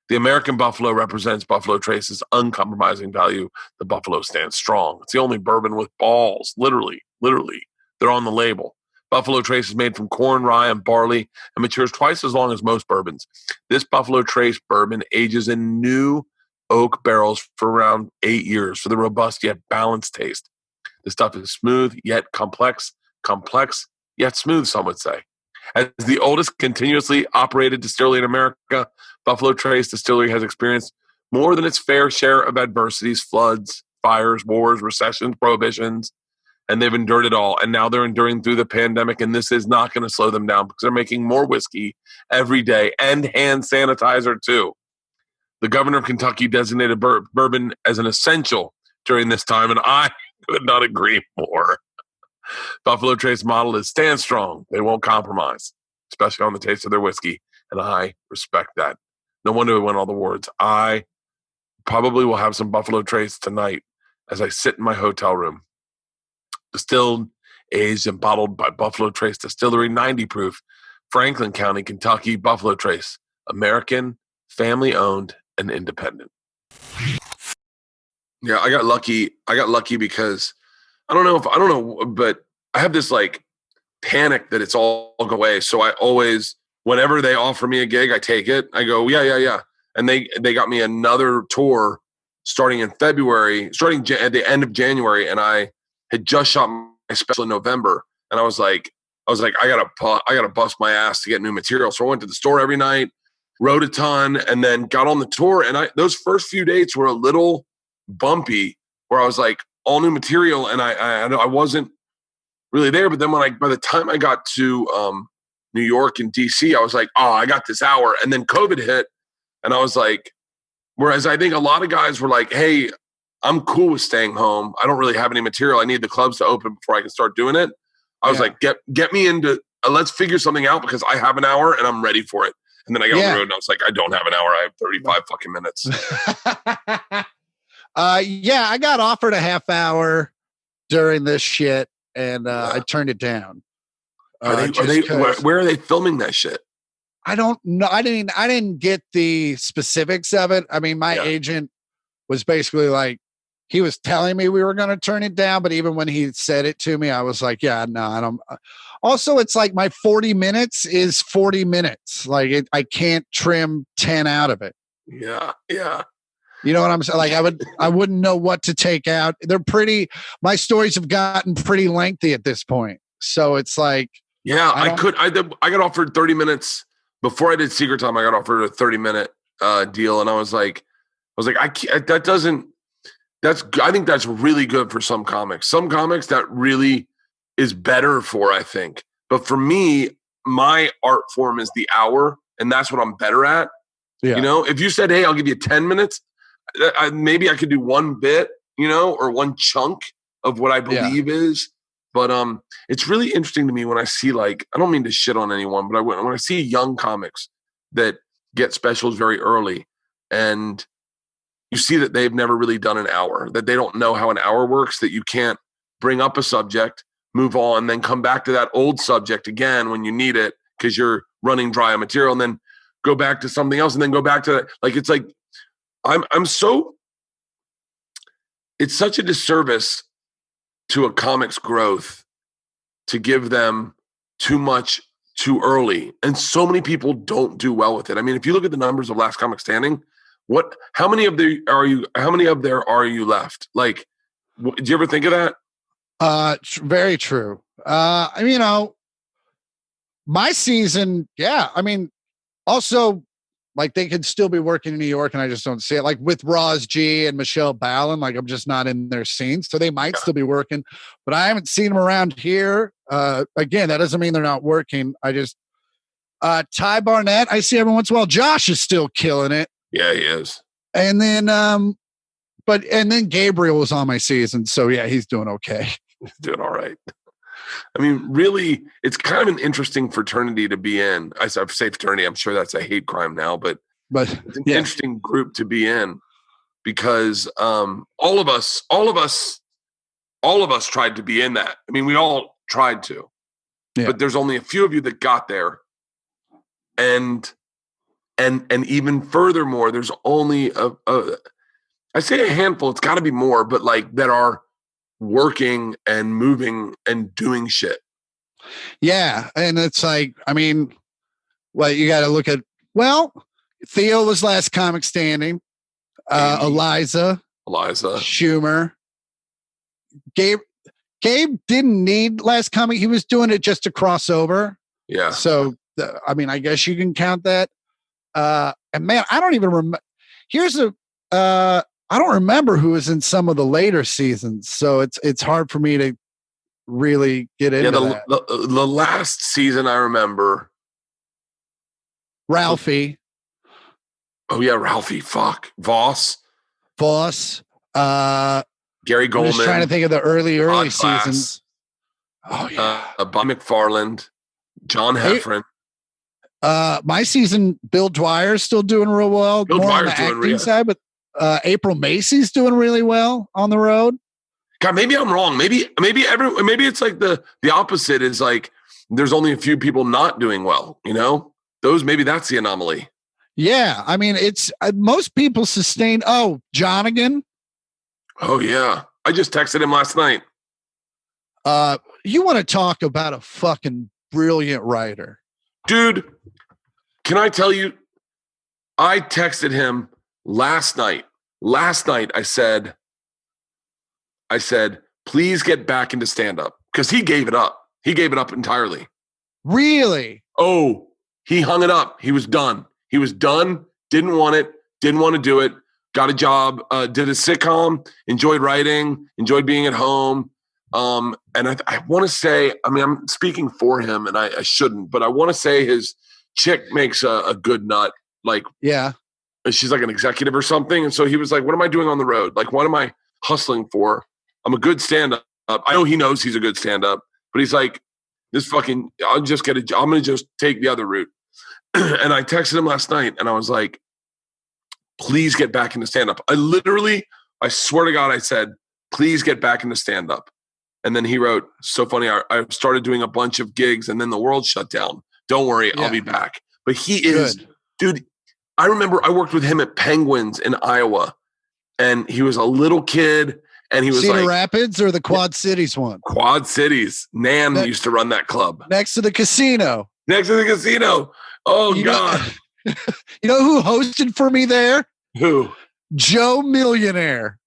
The American Buffalo represents Buffalo Trace's uncompromising value. The Buffalo stands strong. It's the only bourbon with balls, literally. They're on the label. Buffalo Trace is made from corn, rye, and barley and matures twice as long as most bourbons. This Buffalo Trace bourbon ages in new oak barrels for around 8 years for the robust yet balanced taste. The stuff is smooth yet complex yet smooth, some would say. As the oldest continuously operated distillery in America, Buffalo Trace Distillery has experienced more than its fair share of adversities, floods, fires, wars, recessions, prohibitions, and they've endured it all. And now they're enduring through the pandemic, and this is not going to slow them down because they're making more whiskey every day and hand sanitizer too. The governor of Kentucky designated bourbon as an essential during this time, and I could not agree more. Buffalo Trace model is stand strong. They won't compromise, especially on the taste of their whiskey, and I respect that. No wonder we won all the awards. I probably will have some Buffalo Trace tonight as I sit in my hotel room. Distilled, aged, and bottled by Buffalo Trace Distillery, 90 proof, Franklin County, Kentucky. Buffalo Trace, American, family-owned, and independent. Yeah, I got lucky because I don't know, but I have this like panic that it's all go away. So I always, whenever they offer me a gig, I take it. I go, yeah. And they got me another tour starting in February, at the end of January. And I had just shot my special in November. And I was like, I gotta bust my ass to get new material. So I went to the store every night, wrote a ton, and then got on the tour. And those first few dates were a little bumpy, where I was like, all new material, and I wasn't really there. But then by the time I got to New York and DC, I was like, oh, I got this hour. And then COVID hit, and I was like, whereas I think a lot of guys were like, hey, I'm cool with staying home. I don't really have any material. I need the clubs to open before I can start doing it. I was like, get me into, let's figure something out because I have an hour and I'm ready for it. And then I got on the road and I was like, I don't have an hour. I have 35 fucking minutes.
I got offered a half hour during this shit and I turned it down.
Where are they filming that shit?
I don't know. I didn't get the specifics of it. I mean, my agent was basically like, he was telling me we were going to turn it down, but even when he said it to me, I was like, yeah, no, I don't. Also, it's like my 40 minutes is 40 minutes. Like I can't trim 10 out of it.
Yeah.
You know what I'm saying? Like I wouldn't know what to take out. My stories have gotten pretty lengthy at this point. So it's like,
I got offered 30 minutes before I did Secret Time. I got offered a 30-minute deal. And I was like, I think that's really good for some comics. Some comics that really is better for, I think. But for me, my art form is the hour, and that's what I'm better at. Yeah. You know, if you said, hey, I'll give you 10 minutes, maybe I could do one bit, you know, or one chunk of what I believe is. But it's really interesting to me when I see, like, I don't mean to shit on anyone, but when I see young comics that get specials very early and you see that they've never really done an hour, that they don't know how an hour works, that you can't bring up a subject, move on, then come back to that old subject again when you need it because you're running dry on material, and then go back to something else, and then go back to that. Like, it's like, it's such a disservice to a comic's growth to give them too much too early. And so many people don't do well with it. I mean, if you look at the numbers of Last Comic Standing, how many of there are you left? Like, did you ever think of that?
Very true. You know, my season, I mean, also, like, they could still be working in New York and I just don't see it. Like with Roz G and Michelle Ballin, like, I'm just not in their scenes. So they might still be working, but I haven't seen them around here. Again, that doesn't mean they're not working. I just, Ty Barnett, I see every once in a while. Josh is still killing it.
Yeah, he is.
And then, and then Gabriel was on my season. So yeah, he's doing okay.
He's doing all right. I mean, really, it's kind of an interesting fraternity to be in. I say fraternity. I'm sure that's a hate crime now, but it's an interesting group to be in because all of us tried to be in that. I mean, we all tried to, but there's only a few of you that got there, and even furthermore, there's only I say a handful. It's got to be more, but like that are working and moving and doing shit.
Yeah. And it's like, I mean, well, you got to look at, Theo was Last Comic Standing. Eliza Schumer. Gabe didn't need Last Comic. He was doing it just to cross over.
Yeah.
So, I mean, I guess you can count that. And man, I don't even remember. I don't remember who was in some of the later seasons, so it's hard for me to really get into that.
The last season I remember,
Ralphie.
Oh yeah, Ralphie. Fuck, Voss. Gary Goldman.
I'm just trying to think of the early seasons.
Oh yeah, Bob McFarland, John Heffron.
My season, Bill Dwyer's still doing real well.
Bill Dwyer's
on the acting side, but April Macy's doing really well on the road.
God, maybe I'm wrong. Maybe it's like the opposite is like there's only a few people not doing well. You know, maybe that's the anomaly.
Yeah, I mean, it's most people sustain. Oh, Jonigan.
Oh yeah, I just texted him last night.
You want to talk about a fucking brilliant writer.
Dude, can I tell you, I texted him last night. Last night I said, please get back into stand-up. Because he gave it up. He gave it up entirely.
Really?
Oh, he hung it up. He was done. He was done. Didn't want it. Didn't want to do it. Got a job. Did a sitcom. Enjoyed writing. Enjoyed being at home. And I want to say, I mean, I'm speaking for him, and I shouldn't, but I want to say his chick makes a good nut. Like,
Yeah.
she's like an executive or something. And so he was like, what am I doing on the road? Like, what am I hustling for? I'm a good stand-up. I know he knows he's a good stand-up, but he's like, I'm going to just take the other route. And I texted him last night and I was like, please get back into stand-up. I swear to God, I said, please get back into stand-up. And then he wrote, so funny, I started doing a bunch of gigs and then the world shut down. Don't worry, I'll be back. But he is, dude, I remember I worked with him at Penguins in Iowa, and he was a little kid, and he was
Cedar
like
Rapids or the Quad Cities one?
Quad Cities. Nan used to run that club.
Next to the casino.
Next to the casino. Oh, God.
You know who hosted for me there?
Who?
Joe Millionaire.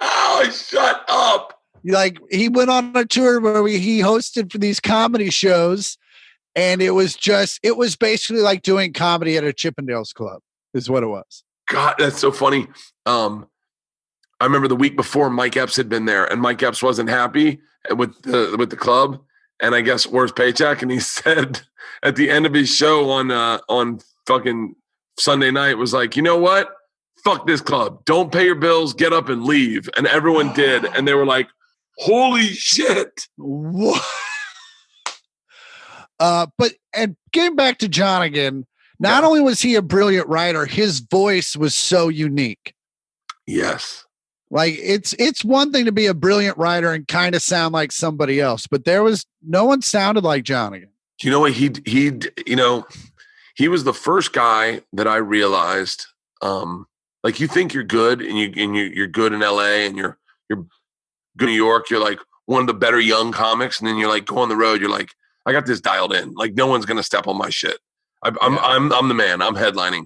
Oh, shut up.
Like, he went on a tour where he hosted for these comedy shows, and it was basically like doing comedy at a Chippendales club is what it was.
God, that's so funny. I remember the week before Mike Epps had been there, and Mike Epps wasn't happy with the club, and I guess where's paycheck? And he said at the end of his show on fucking Sunday night was like, you know what? Fuck this club. Don't pay your bills. Get up and leave. And everyone did, and they were like, holy shit.
What? But getting back to John again, not only was he a brilliant writer, his voice was so unique.
Yes.
Like, it's one thing to be a brilliant writer and kind of sound like somebody else, but no one sounded like John again.
You know what? He was the first guy that I realized, like, you think you're good and you're good in LA and you're good in New York. You're like one of the better young comics. And then you're like, go on the road. You're like, I got this dialed in. Like, no one's going to step on my shit. I'm the man. I'm headlining.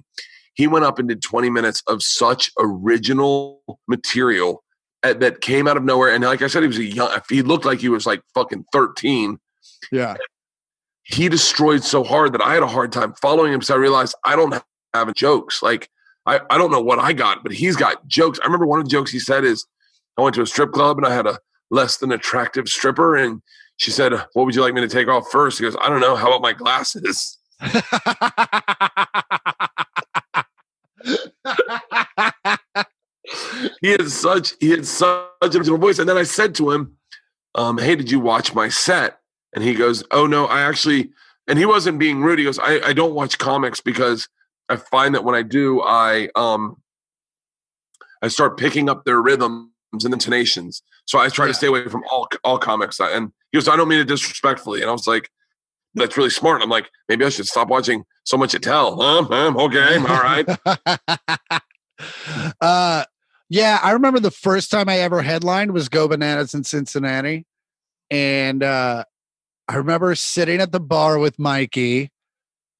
He went up and did 20 minutes of such original material that came out of nowhere. And like I said, he looked like he was like fucking 13.
Yeah.
He destroyed so hard that I had a hard time following him. So I realized I don't have jokes. Like, I don't know what I got, but he's got jokes. I remember one of the jokes he said is, I went to a strip club and I had a less than attractive stripper. And she said, what would you like me to take off first? He goes, I don't know. How about my glasses? He had such an original voice. And then I said to him, hey, did you watch my set? And he goes, oh no, and he wasn't being rude. He goes, I don't watch comics because I find that when I do, I start picking up their rhythms and intonations. So I try to stay away from all comics. And he goes, I don't mean it disrespectfully. And I was like, that's really smart. I'm like, maybe I should stop watching so much Attell. Okay, all right.
Yeah, I remember the first time I ever headlined was Go Bananas in Cincinnati. And I remember sitting at the bar with Mikey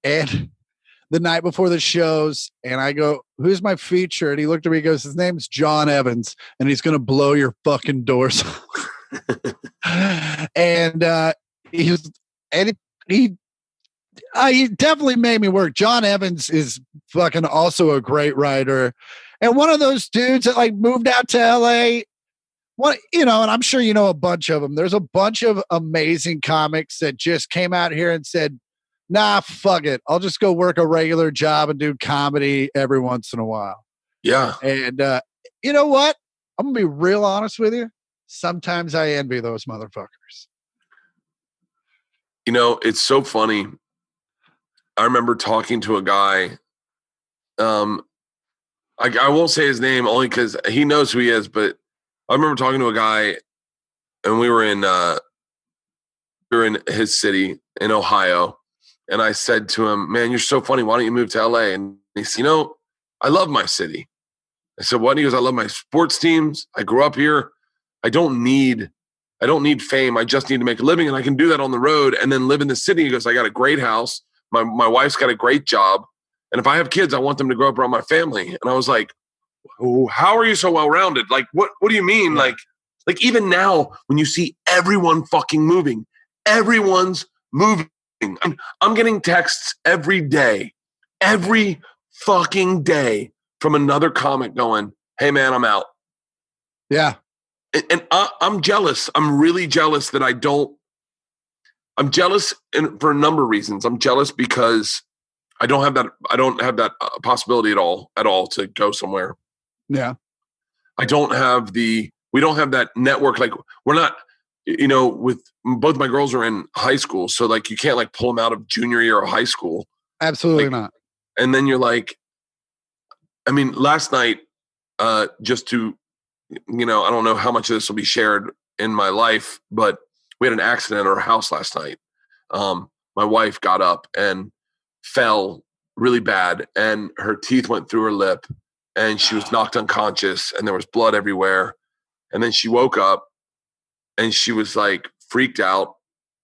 and the night before the shows, and I go, who's my feature? And he looked at me and goes, his name's John Evans, and he's going to blow your fucking doors off. And he definitely made me work. John Evans is fucking also a great writer. And one of those dudes that like moved out to LA, and I'm sure you know a bunch of them. There's a bunch of amazing comics that just came out here and said, nah, fuck it. I'll just go work a regular job and do comedy every once in a while.
Yeah.
And you know what? I'm going to be real honest with you. Sometimes I envy those motherfuckers.
You know, it's so funny. I remember talking to a guy. I won't say his name only because he knows who he is, but I remember talking to a guy, and we were in his city in Ohio, and I said to him, "Man, you're so funny. Why don't you move to LA?" And he said, I love my city. I said, "What?" And he goes, "I love my sports teams. I grew up here. I don't need I don't need fame. I just need to make a living, and I can do that on the road and then live in the city. He goes, I got a great house. My wife's got a great job. And if I have kids, I want them to grow up around my family. And I was like, oh, how are you so well-rounded? Like, what do you mean?
Yeah.
Like even now when you see everyone fucking moving, everyone's moving. I'm getting texts every fucking day from another comic going, hey man, I'm out.
Yeah.
And I'm jealous. I'm really jealous that I'm jealous for a number of reasons. I'm jealous because I don't have that possibility at all to go somewhere.
Yeah.
We don't have that network. Like we're not, with both my girls are in high school. So like, you can't like pull them out of junior year of high school.
Absolutely not.
And then you're like, I mean, last night, just to, I don't know how much of this will be shared in my life, but we had an accident at our house last night. My wife got up and fell really bad, and her teeth went through her lip, and she was knocked unconscious, and there was blood everywhere. And then she woke up, and she was like freaked out.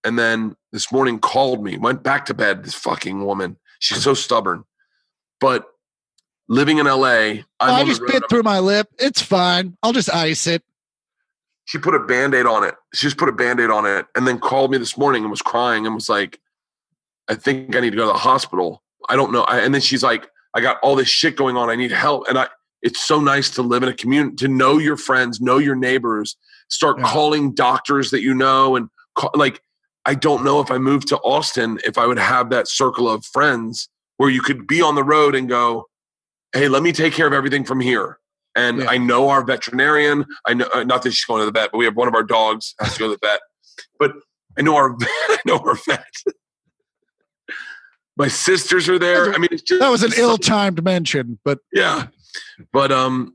And then this morning called me, went back to bed. This fucking woman, she's so stubborn. But living in LA,
I just bit through my lip. It's fine. I'll just ice it.
She put a Band-Aid on it. She just put a Band-Aid on it and then called me this morning and was crying and was like, I think I need to go to the hospital. I don't know. And then she's like, I got all this shit going on. I need help. And it's so nice to live in a community, to know your friends, know your neighbors, start calling doctors that you know. And I don't know if I moved to Austin, if I would have that circle of friends where you could be on the road and go, hey, let me take care of everything from here. And I know our veterinarian. I know, not that she's going to the vet, but we have one of our dogs has to go to the vet. But I know our vet. My sisters are there. I mean, it's just,
that was an ill-timed mention, but
yeah. But I'm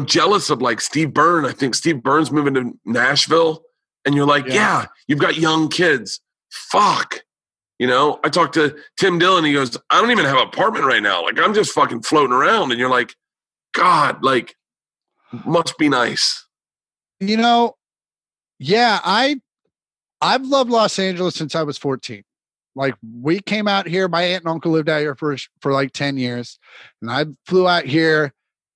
jealous of like Steve Byrne. I think Steve Byrne's moving to Nashville, and you're like, yeah, you've got young kids. Fuck. I talked to Tim Dillon. He goes, I don't even have an apartment right now. Like, I'm just fucking floating around. And you're like, God, like, must be nice.
Yeah, I've loved Los Angeles since I was 14. Like, we came out here. My aunt and uncle lived out here for like 10 years. And I flew out here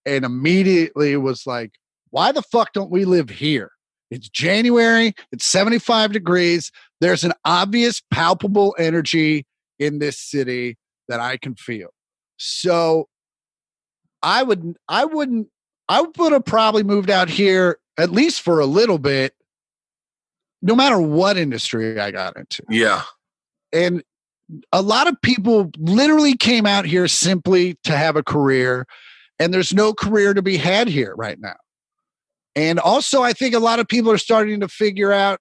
and immediately was like, why the fuck don't we live here? It's January. It's 75 degrees. There's an obvious, palpable energy in this city that I can feel. So I would have probably moved out here at least for a little bit, no matter what industry I got into.
Yeah.
And a lot of people literally came out here simply to have a career, and there's no career to be had here right now. And also, I think a lot of people are starting to figure out,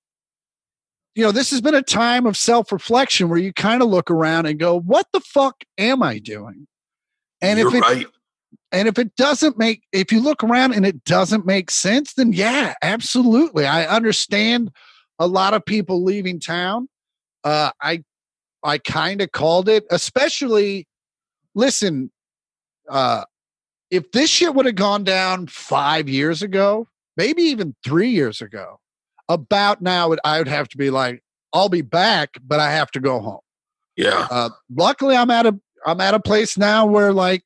this has been a time of self-reflection where you kind of look around and go, what the fuck am I doing? And if you look around and it doesn't make sense, then yeah, absolutely. I understand a lot of people leaving town. I kind of called it, especially, listen, if this shit would have gone down 5 years ago, maybe even 3 years ago, about now, I would have to be like, I'll be back, but I have to go home.
Yeah.
Luckily, I'm at a place now where like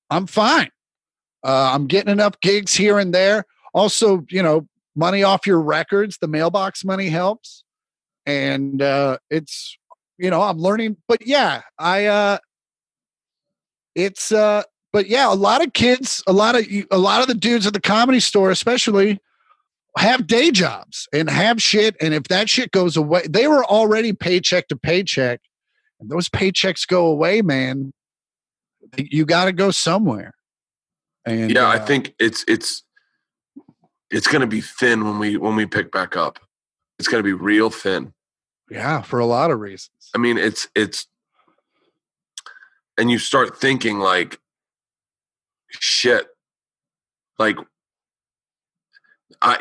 I'm fine. I'm getting enough gigs here and there. Also, money off your records, the mailbox money helps, and it's I'm learning. But yeah, but yeah, a lot of kids, a lot of the dudes at the Comedy Store, especially, have day jobs and have shit. And if that shit goes away, they were already paycheck to paycheck, and those paychecks go away, man. You got to go somewhere. And
yeah, I think it's going to be thin when we pick back up. It's going to be real thin.
Yeah, for a lot of reasons.
I mean, it's, and you start thinking like, shit, like, I'm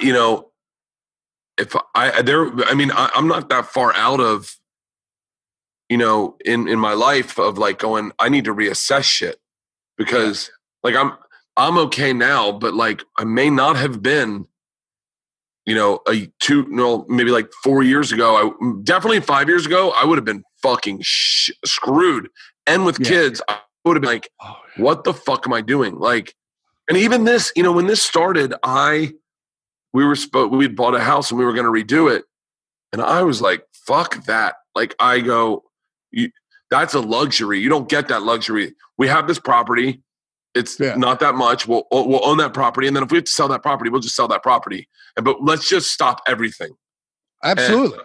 not that far out of, in my life of like going, I need to reassess shit because like I'm okay now, but like I may not have been maybe like 4 years ago, definitely 5 years ago, I would have been fucking screwed. And with kids, I would have been like, what the fuck am I doing? Like, and even this, when this started, we'd bought a house and we were going to redo it. And I was like, fuck that. Like, I go, that's a luxury. You don't get that luxury. We have this property. It's not that much. We'll own that property. And then if we have to sell that property, we'll just sell that property. But let's just stop everything.
Absolutely.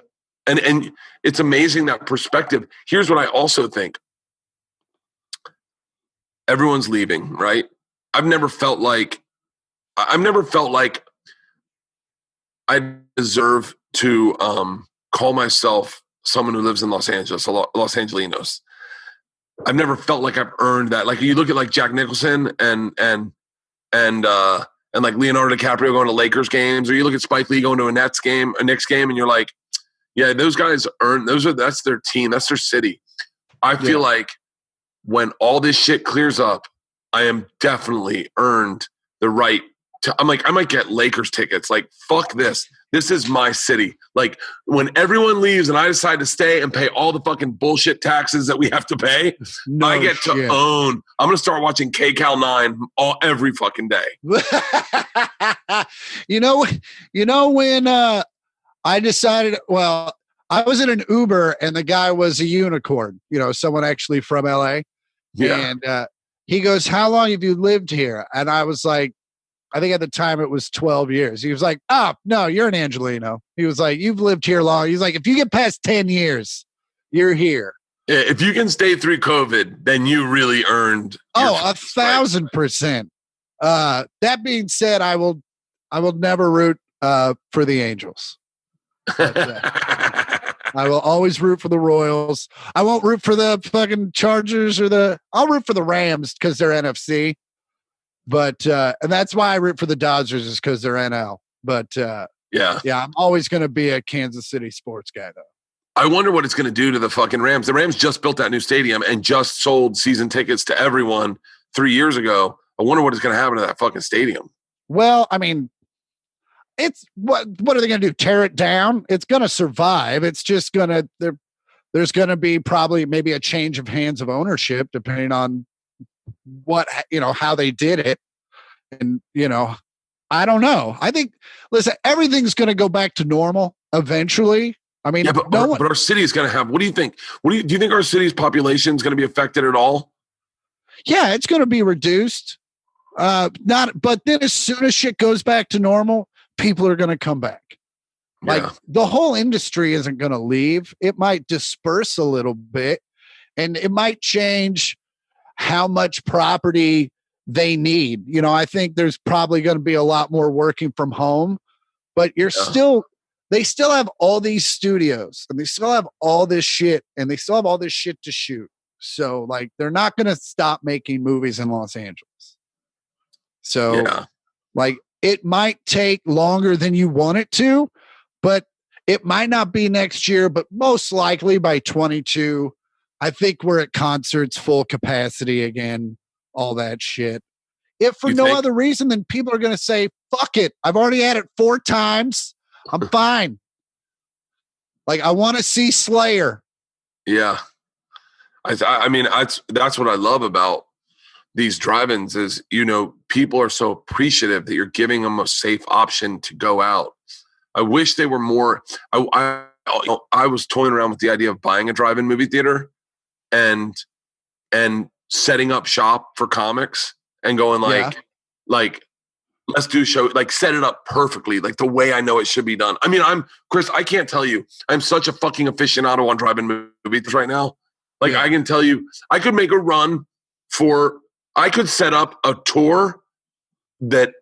And it's amazing that perspective. Here's what I also think. Everyone's leaving, right? I've never felt like I deserve to call myself someone who lives in Los Angeles, Los Angelinos. I've never felt like I've earned that. Like you look at like Jack Nicholson and like Leonardo DiCaprio going to Lakers games, or you look at Spike Lee going to a Knicks game, and you're like, yeah, those guys that's their team, that's their city. I feel like when all this shit clears up, I am definitely earned the right to, I might get Lakers tickets. Like, fuck this. This is my city. Like, when everyone leaves and I decide to stay and pay all the fucking bullshit taxes that we have to pay, I get to own. I'm going to start watching KCal 9 every fucking day.
When I decided, I was in an Uber and the guy was a unicorn, someone actually from LA. Yeah. And he goes, how long have you lived here? And I was like, I think at the time it was 12 years. He was like, oh, no, you're an Angelino. He was like, you've lived here long. He's like, if you get past 10 years, you're here.
Yeah, if you can stay through COVID, then you really earned.
1,000%. That being said, I will never root for the Angels. I will always root for the Royals. I won't root for the fucking Chargers I'll root for the Rams because they're NFC. But, and that's why I root for the Dodgers is because they're NL. But, I'm always going to be a Kansas City sports guy, though.
I wonder what it's going to do to the fucking Rams. The Rams just built that new stadium and just sold season tickets to everyone 3 years ago. I wonder what is going to happen to that fucking stadium.
Well, I mean, it's what are they going to do? Tear it down? It's going to survive. It's just going to there's going to be probably maybe a change of hands of ownership depending on what how they did it, and I don't know. I think everything's going to go back to normal eventually. I mean,
but our city is going to have. What do you think? Do you think our city's population is going to be affected at all?
Yeah, it's going to be reduced. But then as soon as shit goes back to normal, people are going to come back. Like the whole industry isn't going to leave. It might disperse a little bit, and it might change how much property they need. I think there's probably going to be a lot more working from home, but they still have all these studios and they still have all this shit and they still have all this shit to shoot. So like, they're not going to stop making movies in Los Angeles. So like, it might take longer than you want it to, but it might not be next year, but most likely by 22, I think we're at concerts, full capacity again, all that shit. If for no other reason, then people are going to say, fuck it. I've already had it 4 times. I'm fine. Like, I want to see Slayer.
Yeah. I mean, that's what I love about these drive-ins is, people are so appreciative that you're giving them a safe option to go out. I wish they were more, I was toying around with the idea of buying a drive-in movie theater and setting up shop for comics and going like, let's do a show, like set it up perfectly, like the way I know it should be done. I mean, Chris, I can't tell you, I'm such a fucking aficionado on drive-in movies right now. Like I can tell you, I could make a run I could set up a tour that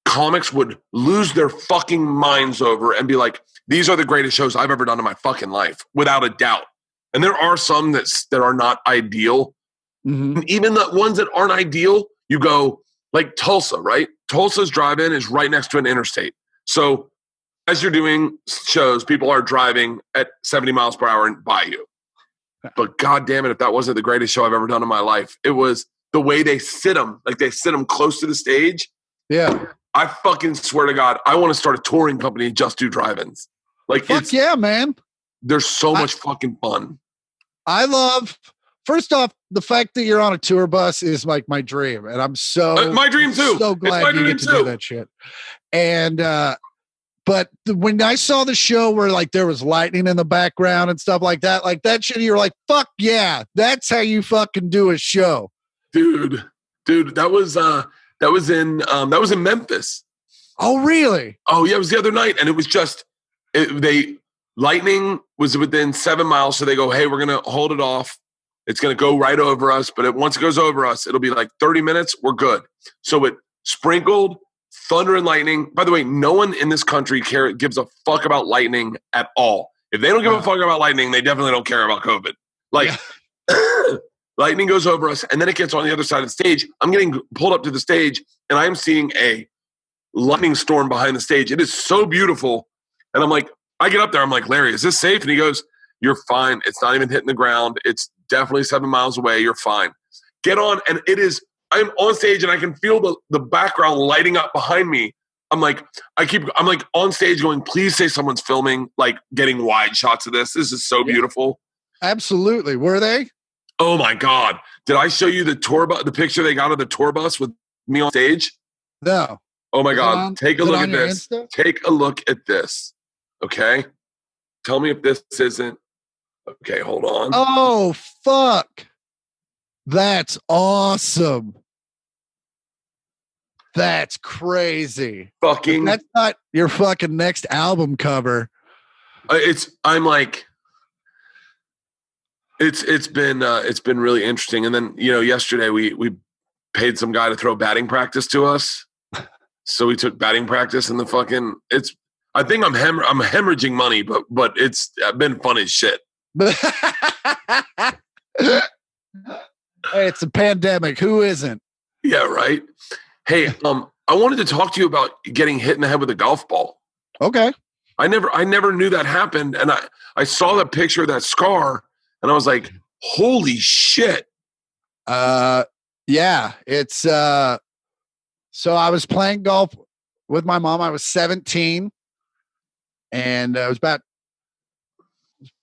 comics would lose their fucking minds over and be like, these are the greatest shows I've ever done in my fucking life, without a doubt. And there are some that are not ideal. Mm-hmm. And even the ones that aren't ideal, you go like Tulsa, right? Tulsa's drive-in is right next to an interstate. So as you're doing shows, people are driving at 70 miles per hour by you. But God damn it, if that wasn't the greatest show I've ever done in my life, it was the way they sit them. Like they sit them close to the stage
Yeah.
I fucking swear to God, I want to start a touring company and just do drive-ins. Like,
Fuck yeah, man.
There's so much fucking fun.
I love, first off, the fact that you're on a tour bus is like my dream. And I'm
my dream too.
So glad you get to do that shit. And, but when I saw the show where like there was lightning in the background and stuff like that shit, you're like, fuck yeah, that's how you fucking do a show.
Dude, that was in Memphis.
Oh, really?
Oh yeah, it was the other night. And it was just, lightning was within 7 miles. So they go, hey, we're going to hold it off. It's going to go right over us. But once it goes over us, it'll be like 30 minutes. We're good. So it sprinkled thunder and lightning. By the way, no one in this country gives a fuck about lightning at all. If they don't give a fuck about lightning, they definitely don't care about COVID. Like, lightning goes over us, and then it gets on the other side of the stage. I'm getting pulled up to the stage, and I'm seeing a lightning storm behind the stage. It is so beautiful. And I'm like, I get up there. I'm like, Larry, is this safe? And he goes, you're fine. It's not even hitting the ground. It's definitely 7 miles away. You're fine. Get on. And I'm on stage and I can feel the background lighting up behind me. I'm like on stage going, please say someone's filming, like getting wide shots of this. This is so beautiful.
Absolutely. Were they?
Oh my God. Did I show you the picture they got of the tour bus with me on stage?
No.
Oh my God. Take a look at this.
Insta?
Take a look at this. Okay. Tell me if this isn't. Okay, hold on.
Oh, fuck. That's awesome. That's crazy.
Fucking.
That's not your fucking next album cover.
It's been really interesting. And then, yesterday we paid some guy to throw batting practice to us. So we took batting practice and I think I'm hemorrhaging money, but it's been fun as shit.
Hey, it's a pandemic. Who isn't?
Yeah, right. Hey, I wanted to talk to you about getting hit in the head with a golf ball.
Okay.
I never knew that happened. And I saw that picture of that scar and I was like, holy shit.
Yeah, it's, so I was playing golf with my mom. I was 17 and it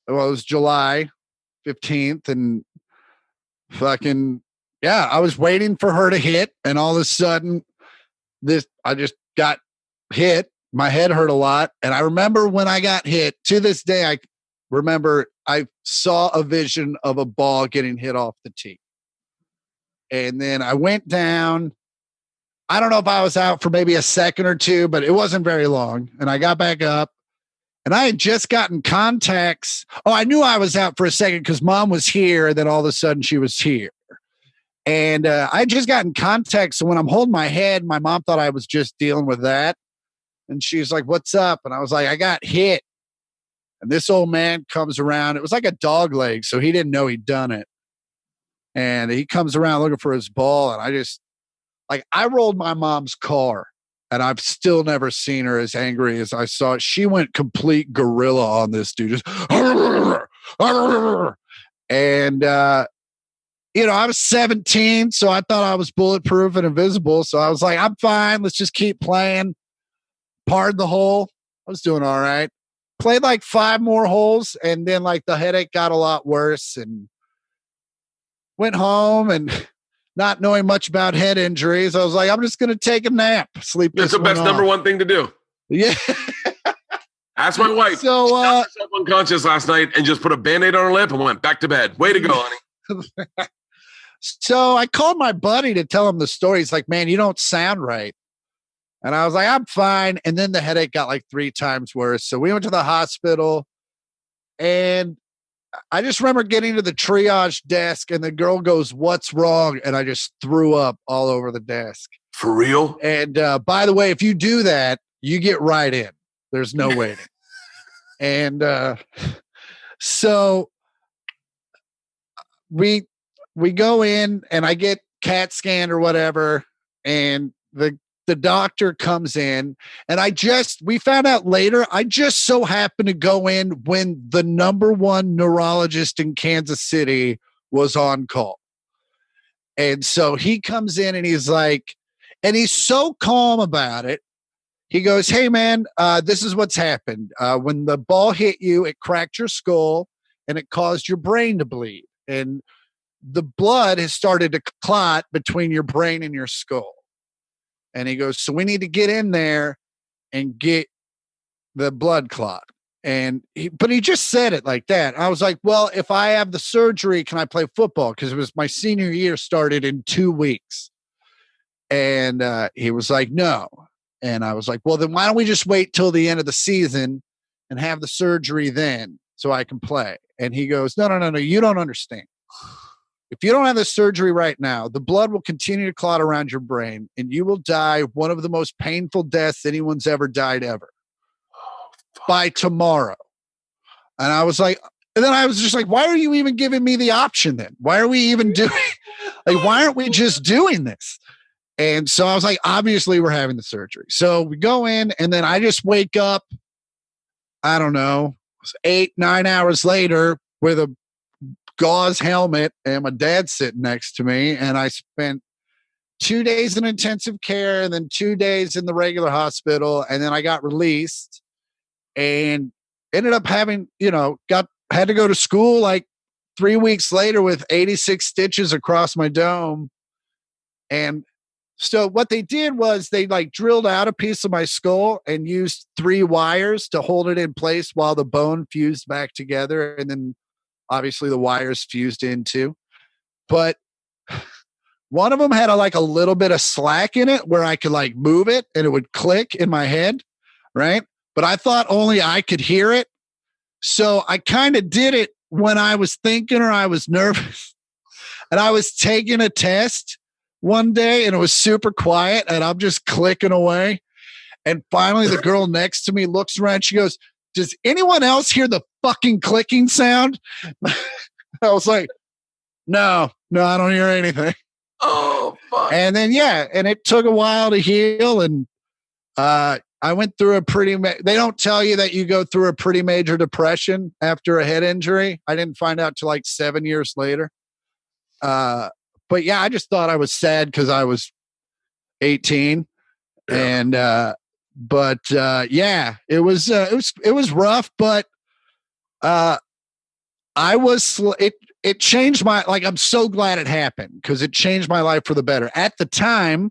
was July 15th and fucking, yeah, I was waiting for her to hit and all of a sudden I just got hit. My head hurt a lot. And I remember when I got hit, to this day, I remember I saw a vision of a ball getting hit off the tee. And then I went down. I don't know if I was out for maybe a second or two, but it wasn't very long. And I got back up and I had just gotten contacts. Oh, I knew I was out for a second because mom was here. And then all of a sudden she was here. And I had just gotten contacts. So when I'm holding my head, my mom thought I was just dealing with that. And she's like, what's up? And I was like, I got hit. And this old man comes around. It was like a dog leg. So he didn't know he'd done it. And he comes around looking for his ball. And I rolled my mom's car. And I've still never seen her as angry as I saw it. She went complete gorilla on this dude. Just, and, I was 17, so I thought I was bulletproof and invisible. So I was like, I'm fine. Let's just keep playing. Parred the hole. I was doing all right. Played like 5 more holes, and then like the headache got a lot worse and went home and not knowing much about head injuries. I was like, I'm just going to take a nap, sleep.
That's the best number one thing to do.
Yeah.
Ask my wife.
So,
she got herself unconscious last night and just put a Band-Aid on her lip and went back to bed. Way to go, honey.
So I called my buddy to tell him the story. He's like, man, you don't sound right. And I was like, I'm fine. And then the headache got like 3 times worse. So we went to the hospital and I just remember getting to the triage desk and the girl goes, what's wrong? And I just threw up all over the desk.
For real?
And by the way, if you do that, you get right in. There's no waiting. And so we go in and I get CAT scanned or whatever. And the doctor comes in and we found out later, I just so happened to go in when the number 1 neurologist in Kansas City was on call. And so he comes in and he's like, And he's so calm about it. He goes, hey, man, this is what's happened. When the ball hit you, it cracked your skull and it caused your brain to bleed. And the blood has started to clot between your brain and your skull. And he goes, so we need to get in there and get the blood clot. But he just said it like that. I was like, well, if I have the surgery, can I play football? Because it was my senior year started in 2 weeks. And he was like, no. And I was like, well, then why don't we just wait till the end of the season and have the surgery then so I can play? And he goes, no, you don't understand. If you don't have the surgery right now, the blood will continue to clot around your brain and you will die one of the most painful deaths anyone's ever died ever by tomorrow. And I was like, and then I was just like, why are you even giving me the option then? Why are we even doing, like, why aren't we just doing this? And so I was like, obviously we're having the surgery. So we go in and then I just wake up, I don't know, 8-9 hours later with a gauze helmet and my dad's sitting next to me. And I spent 2 days in intensive care and then 2 days in the regular hospital. And then I got released and ended up having, had to go to school like 3 weeks later with 86 stitches across my dome. And so what they did was they like drilled out a piece of my skull and used 3 wires to hold it in place while the bone fused back together. And then obviously the wires fused in too. But one of them had a little bit of slack in it where I could like move it and it would click in my head. Right. But I thought only I could hear it. So I kind of did it when I was thinking or I was nervous. And I was taking a test one day and it was super quiet and I'm just clicking away. And finally the girl next to me looks around. She goes, does anyone else hear the fucking clicking sound? I was like, no, I don't hear anything.
Oh, fuck.
And then, and it took a while to heal. And I went through they don't tell you that you go through a pretty major depression after a head injury. I didn't find out till like 7 years later. But yeah, I just thought I was sad because I was 18, and it was rough. But it changed I'm so glad it happened because it changed my life for the better. At the time,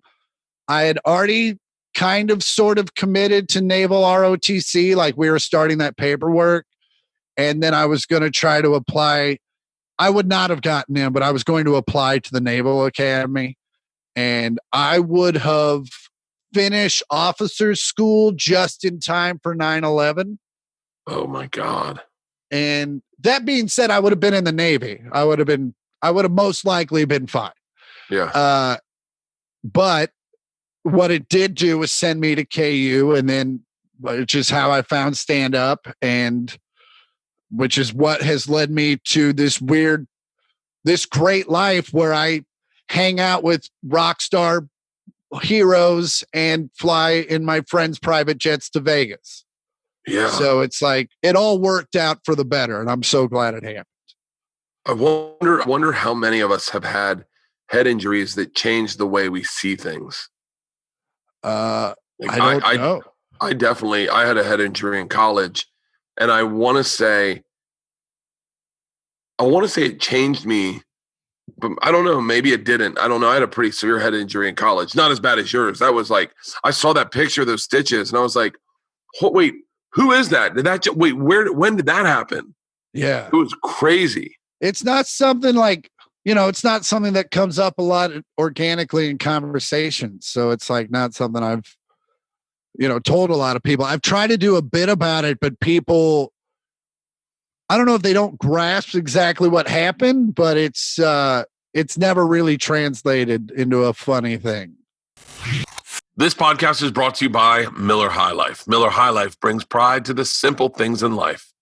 I had already kind of sort of committed to Naval ROTC, like we were starting that paperwork, and then I was going to try to apply. I would not have gotten in, but I was going to apply to the Naval Academy and I would have finished officers school just in time for 9/11.
Oh my God.
And that being said, I would have been in the Navy. I would have most likely been fine.
Yeah.
But what it did do was send me to KU and then, which is how I found stand up and which is what has led me to this great life where I hang out with rock star heroes and fly in my friends' private jets to Vegas.
Yeah.
So it's like, it all worked out for the better. And I'm so glad it happened.
I wonder how many of us have had head injuries that change the way we see things.
I don't know.
I had a head injury in college. And I want to say it changed me, but I don't know. Maybe it didn't. I don't know. I had a pretty severe head injury in college. Not as bad as yours. That was like, I saw that picture of those stitches and I was like, wait, who is that? When did that happen?
Yeah.
It was crazy.
It's not something like, it's not something that comes up a lot organically in conversations. So it's like not something I've, told a lot of people. I've tried to do a bit about it, but people, I don't know if they don't grasp exactly what happened, but it's never really translated into a funny thing.
This podcast is brought to you by Miller High Life. Miller High Life brings pride to the simple things in life.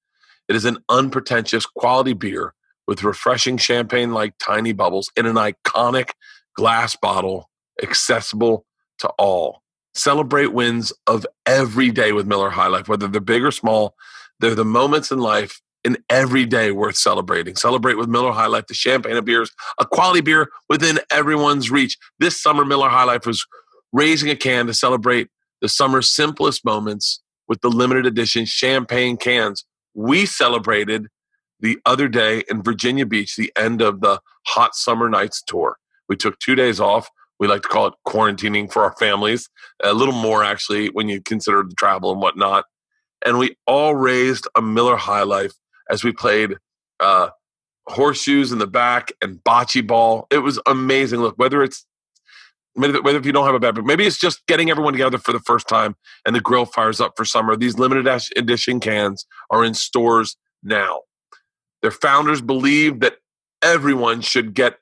It is an unpretentious quality beer with refreshing champagne-like tiny bubbles in an iconic glass bottle, accessible to all. Celebrate wins of every day with Miller High Life, whether they're big or small. They're the moments in life in every day worth celebrating. Celebrate with Miller High Life, the champagne of beers, a quality beer within everyone's reach. This summer, Miller High Life was raising a can to celebrate the summer's simplest moments with the limited edition champagne cans. We celebrated the other day in Virginia Beach, the end of the Hot Summer Nights tour. We took 2 days off. We like to call it quarantining for our families, a little more actually when you consider the travel and whatnot. And we all raised a Miller High Life as we played horseshoes in the back and bocce ball. It was amazing. Look, whether if you don't have a bad, maybe it's just getting everyone together for the first time and the grill fires up for summer. These limited edition cans are in stores now. Their founders believe that everyone should get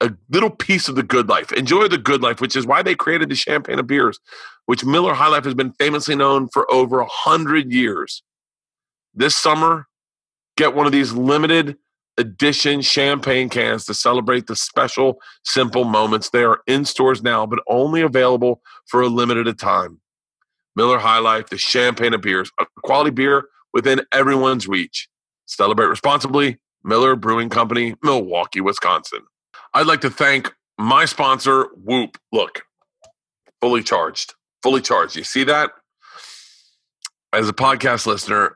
a little piece of the good life. Enjoy the good life, which is why they created the champagne of beers, which Miller High Life has been famously known for over 100 years. This summer, get one of these limited edition champagne cans to celebrate the special, simple moments. They are in stores now, but only available for a limited time. Miller High Life, the champagne of beers, a quality beer within everyone's reach. Celebrate responsibly. Miller Brewing Company, Milwaukee, Wisconsin. I'd like to thank my sponsor, Whoop. Look, fully charged. You see that? As a podcast listener,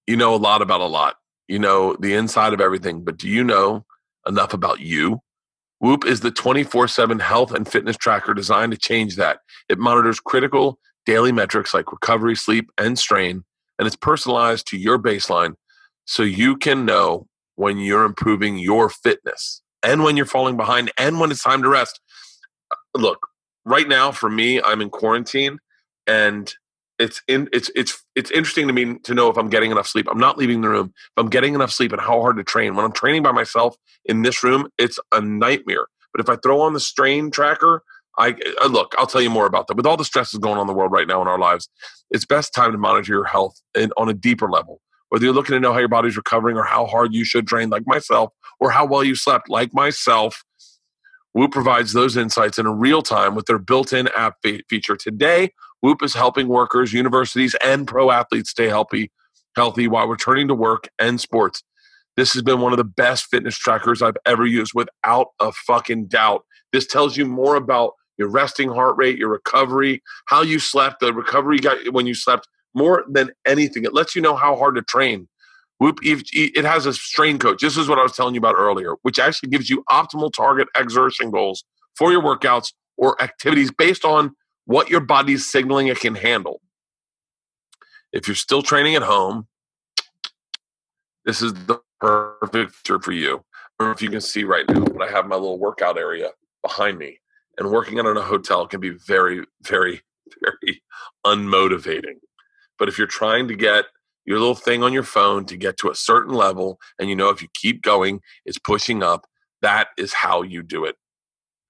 you know a lot about a lot. You know the inside of everything, but do you know enough about you? Whoop is the 24/7 health and fitness tracker designed to change that. It monitors critical daily metrics like recovery, sleep, and strain, and it's personalized to your baseline so you can know when you're improving your fitness and when you're falling behind and when it's time to rest. Look, right now for me, I'm in quarantine, and it's interesting to me to know if I'm getting enough sleep. I'm not leaving the room. If I'm getting enough sleep and how hard to train. When I'm training by myself in this room, it's a nightmare. But if I throw on the strain tracker, look, I'll tell you more about that. With all the stresses going on in the world right now in our lives, it's best time to monitor your health on a deeper level. Whether you're looking to know how your body's recovering or how hard you should train like myself or how well you slept like myself, Whoop provides those insights in real time with their built-in app feature. Today, Whoop is helping workers, universities, and pro athletes stay healthy while returning to work and sports. This has been one of the best fitness trackers I've ever used, without a fucking doubt. This tells you more about your resting heart rate, your recovery, how you slept, the recovery you got when you slept, more than anything. It lets you know how hard to train. Whoop, it has a strain coach. This is what I was telling you about earlier, which actually gives you optimal target exertion goals for your workouts or activities based on what your body's signaling it can handle. If you're still training at home, this is the perfect feature for you. I don't know if you can see right now, but I have my little workout area behind me. And working out in a hotel can be very, very, very unmotivating. But if you're trying to get your little thing on your phone to get to a certain level, and you know if you keep going, it's pushing up, that is how you do it.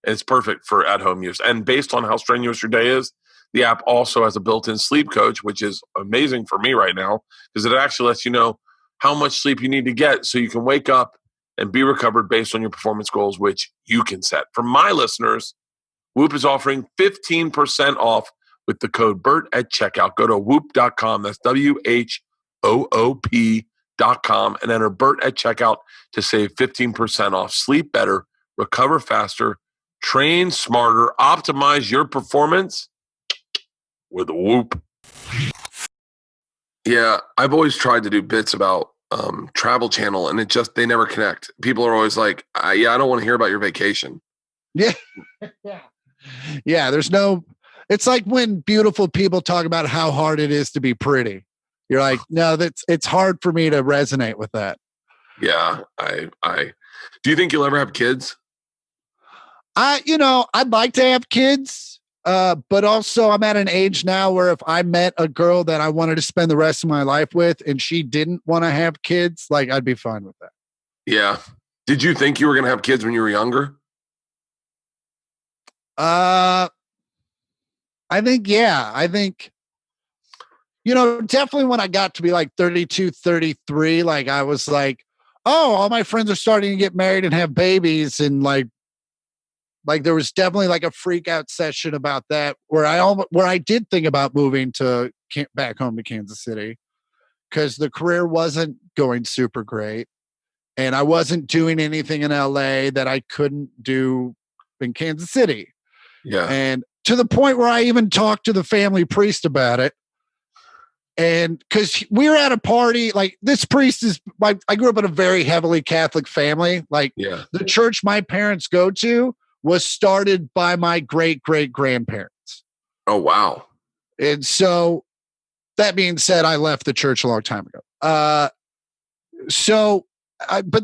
And it's perfect for at-home use. And based on how strenuous your day is, the app also has a built-in sleep coach, which is amazing for me right now because it actually lets you know how much sleep you need to get so you can wake up and be recovered based on your performance goals, which you can set. For my listeners, Whoop is offering 15% off with the code BERT at checkout. Go to whoop.com. That's WHOOP.com and enter BERT at checkout to save 15% off. Sleep better, recover faster, train smarter, optimize your performance with Whoop. Yeah, I've always tried to do bits about Travel Channel, and they never connect. People are always like, I don't want to hear about your vacation.
Yeah. Yeah. It's like when beautiful people talk about how hard it is to be pretty. You're like, no, it's hard for me to resonate with that.
Yeah. Do you think you'll ever have kids?
I'd like to have kids. But also I'm at an age now where if I met a girl that I wanted to spend the rest of my life with and she didn't want to have kids, like I'd be fine with that.
Yeah. Did you think you were going to have kids when you were younger?
I think, definitely when I got to be like 32, 33, like I was like, oh, all my friends are starting to get married and have babies. And like there was definitely like a freak out session about that where I did think about moving back home to Kansas City because the career wasn't going super great. And I wasn't doing anything in LA that I couldn't do in Kansas City.
Yeah.
And to the point where I even talked to the family priest about it. And because we were at a party, like this priest is, I grew up in a very heavily Catholic family. Like the church my parents go to was started by my great grandparents.
Oh, wow.
And so that being said, I left the church a long time ago. But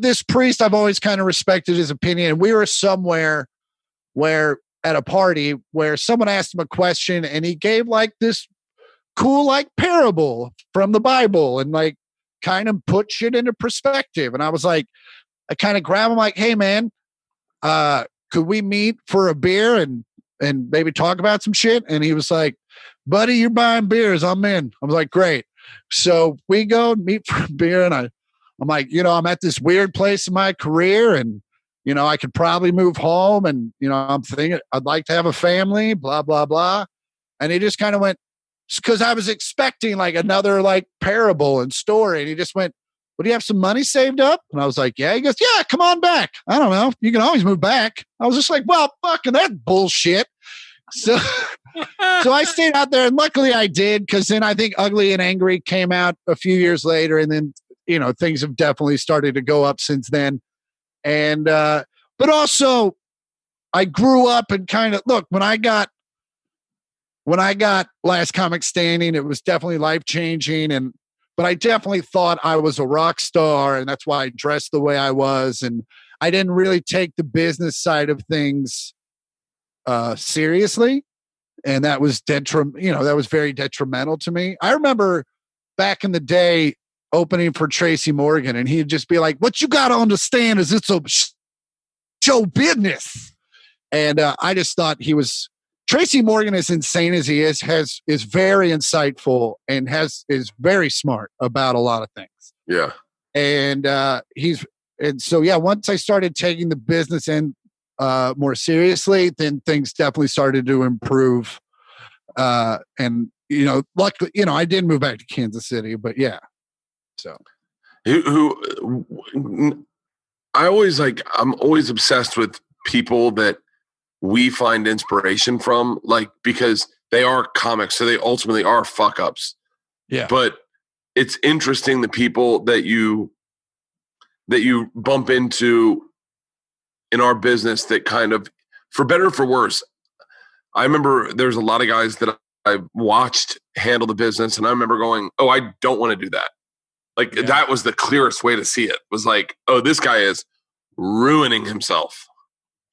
this priest, I've always kind of respected his opinion. And we were somewhere where at a party where someone asked him a question and he gave like this cool, like parable from the Bible and like kind of put shit into perspective. And I was like, I kind of grab him like, hey man, could we meet for a beer and maybe talk about some shit? And he was like, buddy, you're buying beers. I'm in. I was like, great. So we go and meet for a beer. And I'm like, I'm at this weird place in my career and, I could probably move home and, I'm thinking I'd like to have a family, blah, blah, blah. And he just kind of went, because I was expecting like another like parable and story. And he just went, well, do you have some money saved up? And I was like, yeah. He goes, yeah, come on back. I don't know. You can always move back. I was just like, well, fucking that's bullshit. So I stayed out there and luckily I did. Cause then I think Ugly and Angry came out a few years later. And then, things have definitely started to go up since then. And, but also I grew up and kind of look, when I got Last Comic Standing, it was definitely life-changing. But I definitely thought I was a rock star and that's why I dressed the way I was. And I didn't really take the business side of things seriously. And that was that was very detrimental to me. I remember back in the day opening for Tracy Morgan and he'd just be like, what you got to understand is it's a show business. And I just thought Tracy Morgan, as insane as he is very insightful and is very smart about a lot of things.
Yeah.
And once I started taking the business end more seriously, then things definitely started to improve. And luckily, I did move back to Kansas City, but yeah. So
I'm always obsessed with people that we find inspiration from, like, because they are comics, so they ultimately are fuck ups.
Yeah.
But it's interesting the people that you bump into in our business that kind of, for better or for worse. I remember there's a lot of guys that I've watched handle the business, and I remember going, oh, I don't want to do that. Like, that was the clearest way to see it, was like, oh, this guy is ruining himself.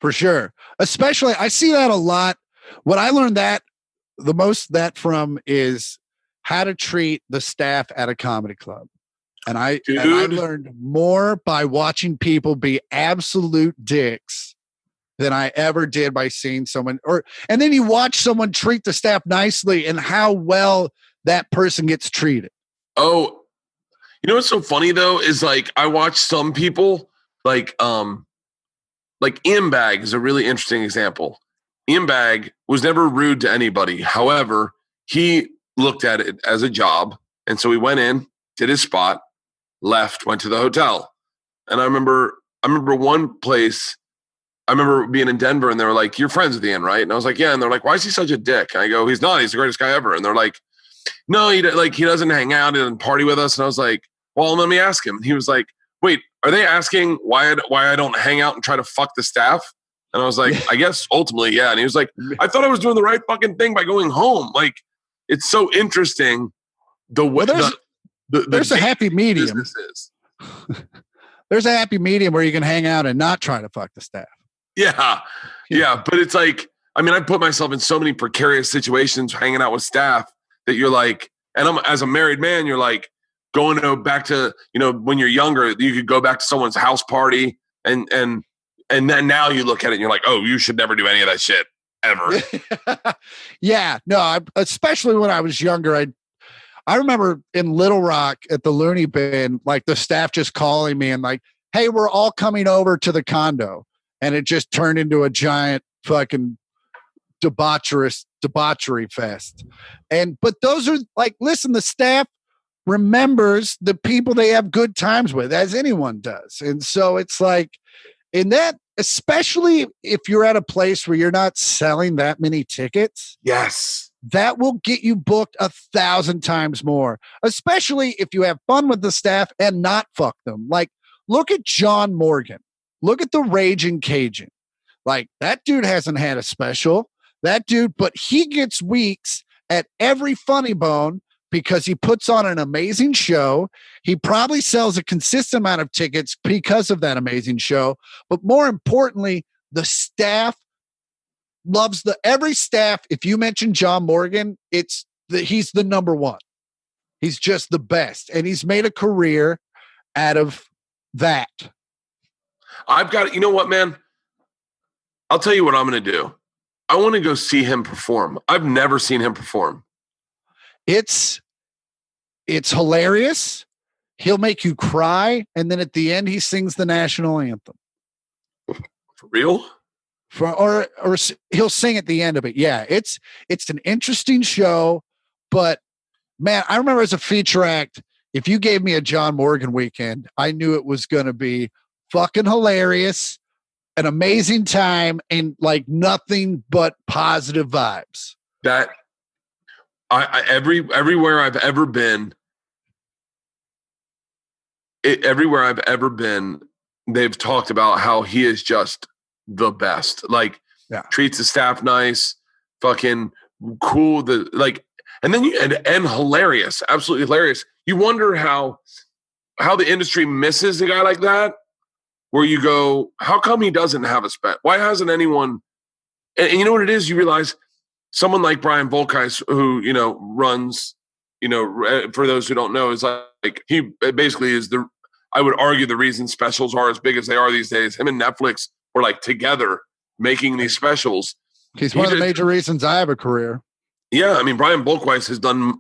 For sure. Especially, I see that a lot. What I learned the most from is how to treat the staff at a comedy club. And I learned more by watching people be absolute dicks than I ever did by seeing someone and then you watch someone treat the staff nicely and how well that person gets treated.
Oh, what's so funny though is like I watch some people like Ian Bag is a really interesting example. Ian Bag was never rude to anybody. However, he looked at it as a job. And so he went in, did his spot, left, went to the hotel. And I remember one place, I remember being in Denver and they were like, you're friends with Ian, right? And I was like, yeah. And they're like, why is he such a dick? And I go, he's not, he's the greatest guy ever. And they're like, no, he doesn't hang out, he doesn't party with us. And I was like, well, let me ask him. And he was like, wait, are they asking why I don't hang out and try to fuck the staff? And I was like, I guess ultimately, yeah. And he was like, I thought I was doing the right fucking thing by going home. Like, it's so interesting the way
there's a happy medium. There's a happy medium where you can hang out and not try to fuck the staff.
Yeah. Yeah. But it's like, I mean, I put myself in so many precarious situations hanging out with staff that you're like, and as a married man, you're like going back to, when you're younger, you could go back to someone's house party and then now you look at it and you're like, oh, you should never do any of that shit ever.
Yeah. No, especially when I was younger, I remember in Little Rock at the Looney Bin, like the staff just calling me and like, hey, we're all coming over to the condo. And it just turned into a giant fucking debauchery fest. But those are like, listen, the staff remembers the people they have good times with, as anyone does. And so it's like, in that especially if you're at a place where you're not selling that many tickets,
Yes.
that will get you booked 1,000 times more, especially if you have fun with the staff and not fuck them. Like, look at John Morgan. Look at the Raging Cajun. Like, that dude hasn't had a special. That dude, but he gets weeks at every Funny Bone because he puts on an amazing show. He probably sells a consistent amount of tickets because of that amazing show. But more importantly, the staff loves every staff. If you mention John Morgan, he's the number one. He's just the best. And he's made a career out of that.
I've got, you know what, man? I'll tell you what I'm going to do. I want to go see him perform. I've never seen him perform.
It's hilarious. He'll make you cry. And then at the end, he sings the national anthem.
For real?
Or he'll sing at the end of it. Yeah, it's an interesting show, but man, I remember as a feature act, if you gave me a John Morgan weekend, I knew it was going to be fucking hilarious, an amazing time, and like nothing but positive vibes.
That everywhere I've ever been, they've talked about how he is just the best. Like, treats the staff nice, fucking cool. And then and hilarious, absolutely hilarious. You wonder how the industry misses a guy like that, where you go, how come he doesn't have a spec? Why hasn't anyone? And you know what it is? You realize someone like Brian Volkheis, who runs, for those who don't know, is like he basically is I would argue the reason specials are as big as they are these days. Him and Netflix were like together making these specials.
He's one of the major reasons I have a career.
Yeah, I mean, Brian Volkheis has done.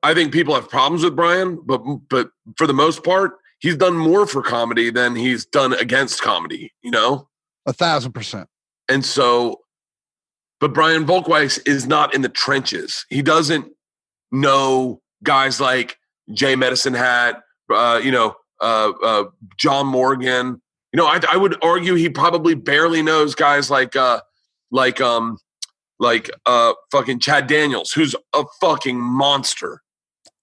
I think people have problems with Brian, but for the most part, he's done more for comedy than he's done against comedy.
1,000%.
And so, but Brian Volkheis is not in the trenches. He doesn't know guys like Jay Medicine Hat, John Morgan. I would argue he probably barely knows guys like fucking Chad Daniels, who's a fucking monster.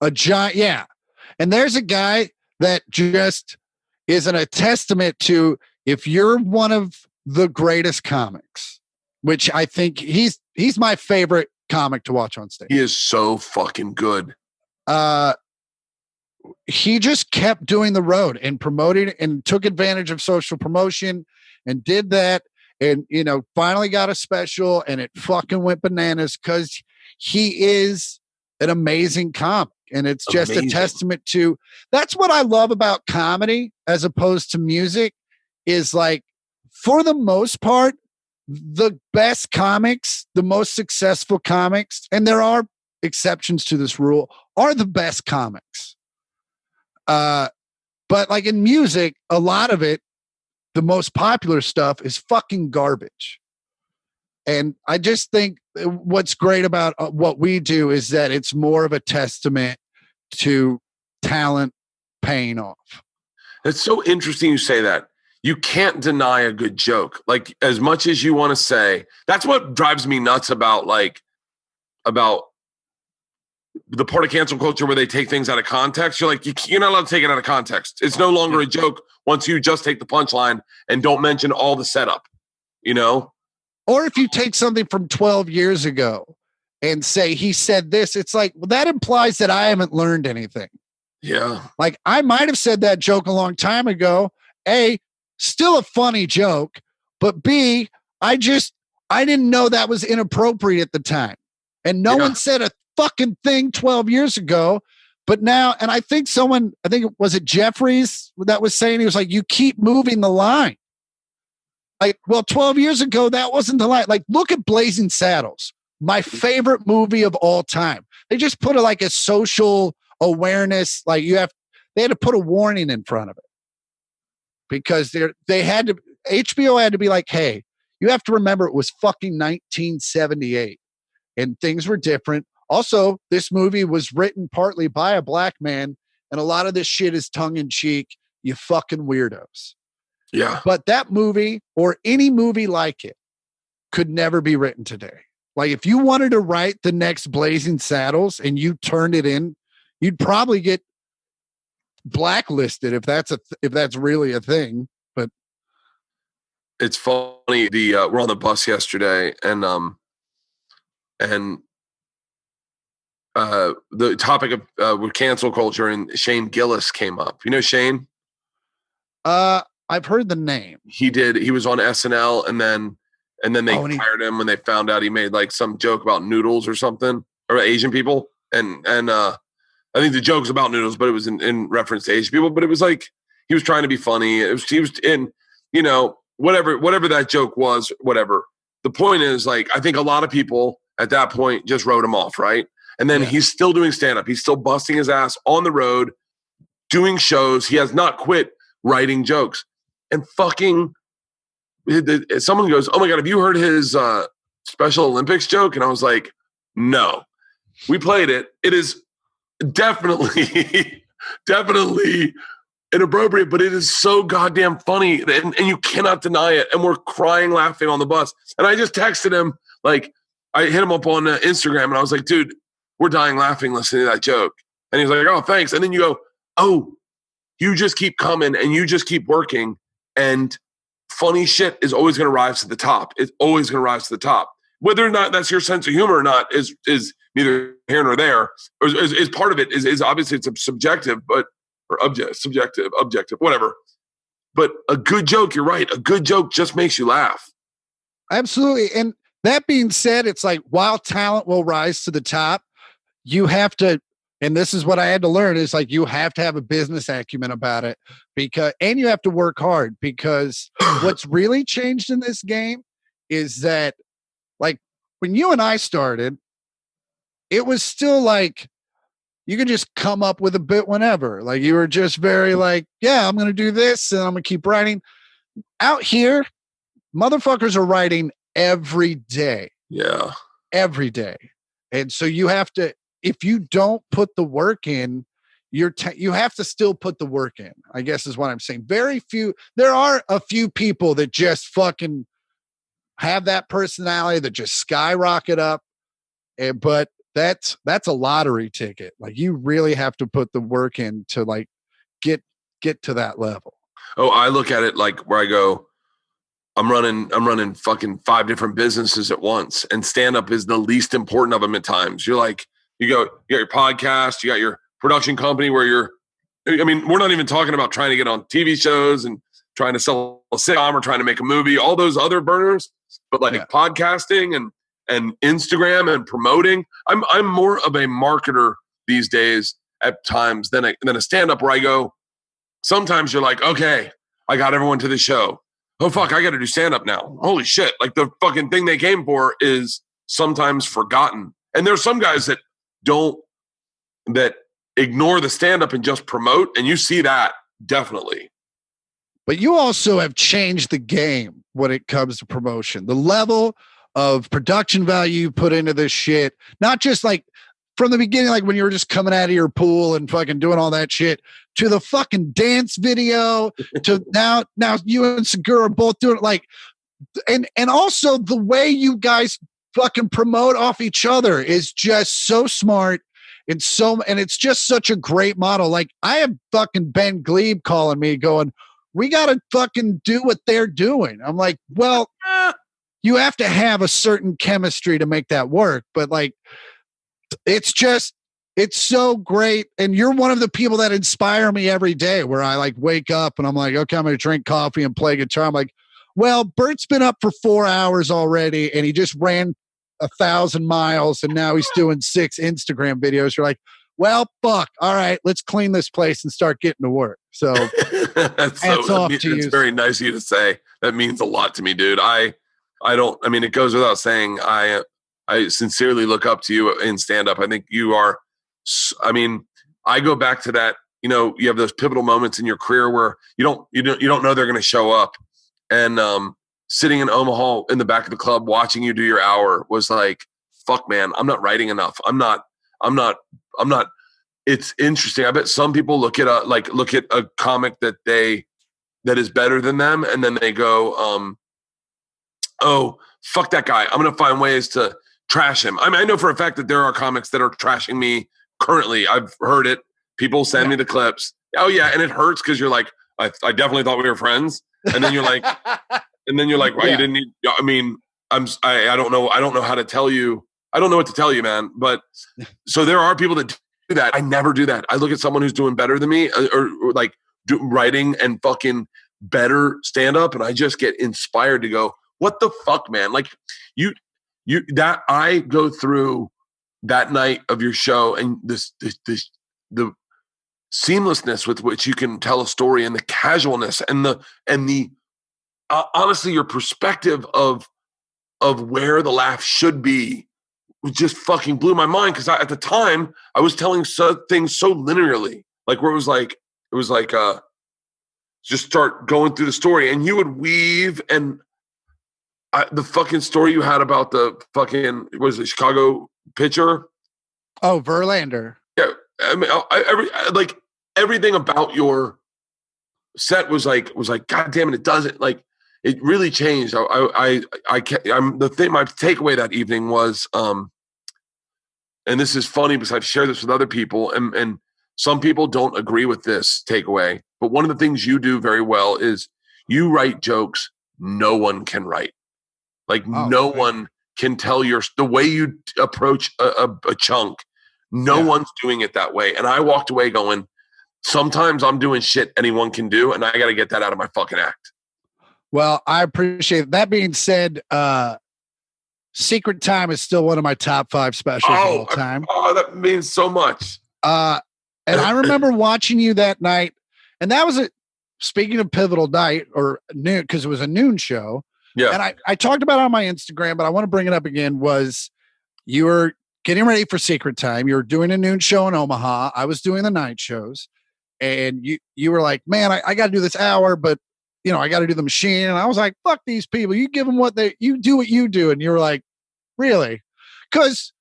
A giant, yeah. And there's a guy that just isn't a testament to, if you're one of the greatest comics, which I think he's my favorite comic to watch on stage.
He is so fucking good.
He just kept doing the road and promoting and took advantage of social promotion and did that. And, finally got a special, and it fucking went bananas because he is an amazing comic. And it's just a testament to, that's what I love about comedy as opposed to music, is like, for the most part, the best comics, the most successful comics, and there are exceptions to this rule, are the best comics. But like in music, a lot of it, the most popular stuff is fucking garbage. And I just think what's great about what we do is that it's more of a testament to talent paying off.
It's so interesting you say that. You can't deny a good joke. Like, as much as you want to say, that's what drives me nuts about the part of cancel culture where they take things out of context. You're like, you're not allowed to take it out of context. It's no longer a joke once you just take the punchline and don't mention all the setup,
Or if you take something from 12 years ago and say, he said this, it's like, well, that implies that I haven't learned anything.
Yeah.
Like, I might have said that joke a long time ago. A, still a funny joke, but B, I didn't know that was inappropriate at the time. And no one said a fucking thing 12 years ago, but now, and I think was it Jeffries that was saying, he was like, you keep moving the line. Like, well, 12 years ago, that wasn't the line. Like, look at Blazing Saddles, my favorite movie of all time. They just put a social awareness, like they had to put a warning in front of it because HBO had to be like, hey, you have to remember it was fucking 1978 and things were different. Also, this movie was written partly by a black man, and a lot of this shit is tongue in cheek. You fucking weirdos.
Yeah.
But that movie or any movie like it could never be written today. Like if you wanted to write the next Blazing Saddles and you turned it in, you'd probably get blacklisted if that's really a thing. But
it's funny. We're on the bus yesterday, and the topic of with cancel culture and Shane Gillis came up. You know Shane?
I've heard the name.
He was on SNL, and then they fired him when they found out he made like some joke about noodles or something, or Asian people. And I think the joke's about noodles, but it was in reference to Asian people. But it was like he was trying to be funny. He was in, whatever that joke was, whatever. The point is, like, I think a lot of people at that point just wrote him off, right? And then he's still doing stand-up. He's still busting his ass on the road, doing shows. He has not quit writing jokes. And fucking someone goes, "Oh my God, have you heard his Special Olympics joke?" And I was like, "No." We played it. It is definitely inappropriate, but it is so goddamn funny. And you cannot deny it. And we're crying laughing on the bus. And I just texted him, like, I hit him up on Instagram and I was like, "Dude, we're dying laughing listening to that joke." And he's like, "Oh, thanks." And then you go, "Oh, you just keep coming and you just keep working. And funny shit is always going to rise to the top. It's always going to rise to the top. Whether or not that's your sense of humor or not is neither here nor there. Is part of it is obviously it's subjective, subjective, whatever. But a good joke, you're right. A good joke just makes you laugh.
Absolutely. And that being said, it's like while talent will rise to the top, you have to, and this is what I had to learn, is like you have to have a business acumen about it and you have to work hard, because what's really changed in this game is that, like, when you and I started, it was still like you could just come up with a bit whenever. Like you were just very like, yeah, I'm going to do this and I'm going to keep writing. Out here, motherfuckers are writing every day.
Yeah.
Every day. And so you have to, if you don't put the work in, you have to still put the work in, I guess is what I'm saying. There are a few people that just fucking have that personality that just skyrocket up. But that's a lottery ticket. Like you really have to put the work in to like get to that level.
Oh, I look at it like where I go, I'm running fucking 5 different businesses at once, and stand-up is the least important of them at times. You're like, you got your podcast, you got your production company we're not even talking about trying to get on TV shows and trying to sell a sitcom or trying to make a movie, all those other burners, but like podcasting and Instagram and promoting. I'm more of a marketer these days at times than a stand-up, where I go, sometimes you're like, okay, I got everyone to the show. Oh, fuck, I got to do stand-up now. Holy shit. Like the fucking thing they came for is sometimes forgotten. And there's some guys that ignore the stand-up and just promote. And you see that definitely.
But you also have changed the game when it comes to promotion. The level of production value you put into this shit, not just like from the beginning, like when you were just coming out of your pool and fucking doing all that shit, to the fucking dance video, to now you and Segura are both doing it, like, and also the way you guys fucking promote off each other is just so smart and it's just such a great model. Like I have fucking Ben Glebe calling me going, we got to fucking do what they're doing. I'm like, well, you have to have a certain chemistry to make that work. But like, it's so great. And you're one of the people that inspire me every day, where I like wake up and I'm like, okay, I'm going to drink coffee and play guitar. I'm like, well, Bert's been up for 4 hours already and he just ran 1,000 miles and now he's doing 6 Instagram videos. You're like, well, fuck. All right, let's clean this place and start getting to work. So
that's very nice of you to say. That means a lot to me, dude. It goes without saying, I sincerely look up to you in stand-up. I think you are, I go back to that, you have those pivotal moments in your career where you don't know they're going to show up. And sitting in Omaha in the back of the club watching you do your hour was like, fuck, man, I'm not writing enough. I'm not, it's interesting. I bet some people look at a comic that they that is better than them, and then they go, oh, fuck that guy. I'm going to find ways to trash him. I mean, I know for a fact that there are comics that are trashing me currently. I've heard it. People send me the clips. Oh yeah, and it hurts because you're like, I definitely thought we were friends, and then you're like, well, you didn't need. I mean, I don't know. I don't know how to tell you. I don't know what to tell you, man. But so there are people that do that. I never do that. I look at someone who's doing better than me, or like writing and fucking better stand up, and I just get inspired to go, what the fuck, man? Like you that I go through that night of your show, and the seamlessness with which you can tell a story, and the casualness, and the honestly, your perspective of where the laugh should be just fucking blew my mind, because at the time I was telling things so linearly, like where it was like just start going through the story, and you would weave, and the fucking story you had about the fucking Chicago pitcher.
Oh, Verlander.
Yeah, I mean, everything about your set was like, God damn it, it doesn't, like, it really changed. My takeaway that evening was, and this is funny because I've shared this with other people, and some people don't agree with this takeaway, but one of the things you do very well is you write jokes no one can write. Like no one can tell the way you approach a chunk. No one's doing it that way. And I walked away going, sometimes I'm doing shit anyone can do, and I got to get that out of my fucking act.
Well, I appreciate it. That being said, Secret Time is still one of my top 5 specials of all time.
That means so much.
And I remember watching you that night, and that was speaking of pivotal night or noon, because it was a noon show. Yeah. And I talked about it on my Instagram, but I want to bring it up again, was you were getting ready for Secret Time. You were doing a noon show in Omaha. I was doing the night shows, and you were like, man, I got to do this hour, but I got to do the machine. And I was like, fuck these people. You give them you do what you do. And you were like, really? Because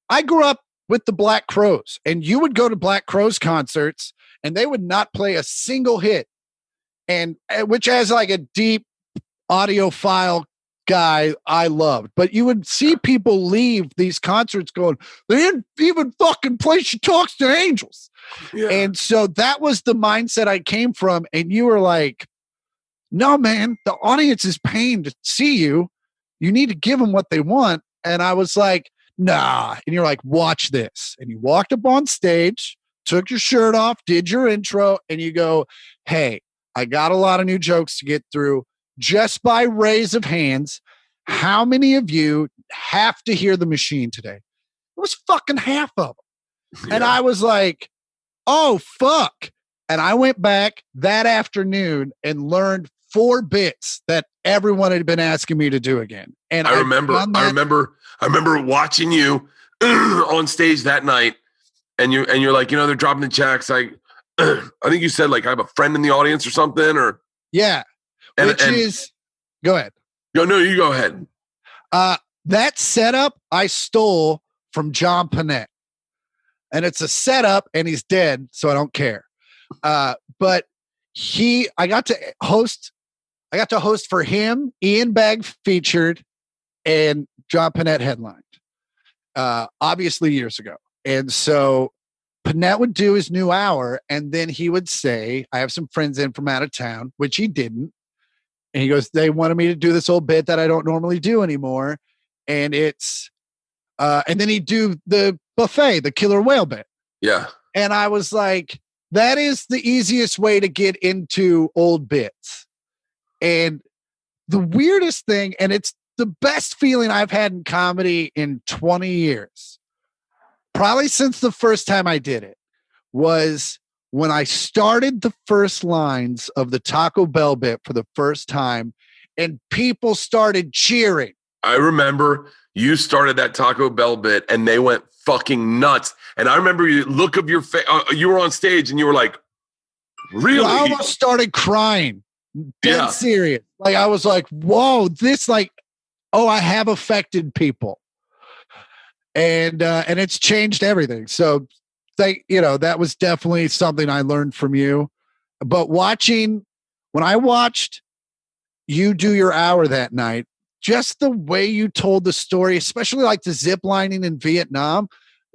I grew up with the Black Crowes, and you would go to Black Crowes concerts and they would not play a single hit. And which, as like a deep audiophile guy, I loved, but you would see people leave these concerts going, they didn't even fucking play She Talks to Angels. Yeah. And so that was the mindset I came from. And you were like, no, man, the audience is paying to see you. You need to give them what they want. And I was like, nah. And you're like, watch this. And you walked up on stage, took your shirt off, did your intro, and you go, hey, I got a lot of new jokes to get through. Just by raise of hands, how many of you have to hear the machine today? It was fucking half of them. Yeah. And I was like, oh, fuck. And I went back that afternoon and learned 4 bits that everyone had been asking me to do again. And I remember watching you on stage that night, and you're like, they're dropping the checks. I think you said, like, I have a friend in the audience or something, or yeah. Go ahead. No, you go ahead. That setup I stole from John Panette, and it's a setup, and he's dead, so I don't care. But I got to host for him. Ian Bagg featured, and John Panette headlined. Obviously years ago, and so Panette would do his new hour, and then he would say, "I have some friends in from out of town," which he didn't. And he goes, they wanted me to do this old bit that I don't normally do anymore. And it's, and then he'd do the buffet, the killer whale bit.
Yeah.
And I was like, that is the easiest way to get into old bits. And the weirdest thing, and it's the best feeling I've had in comedy in 20 years, probably since the first time I did it, was when I started the first lines of the Taco Bell bit for the first time, and people started cheering.
I remember you started that Taco Bell bit, and they went fucking nuts. And I remember you look of your face. You were on stage, and you were like, "Really?"
I almost started crying. Dead serious. Like, I was like, "Whoa, this I have affected people," and it's changed everything. So. That was definitely something I learned from you. But watching when I watched you do your hour that night, just the way you told the story, especially like the zip lining in Vietnam,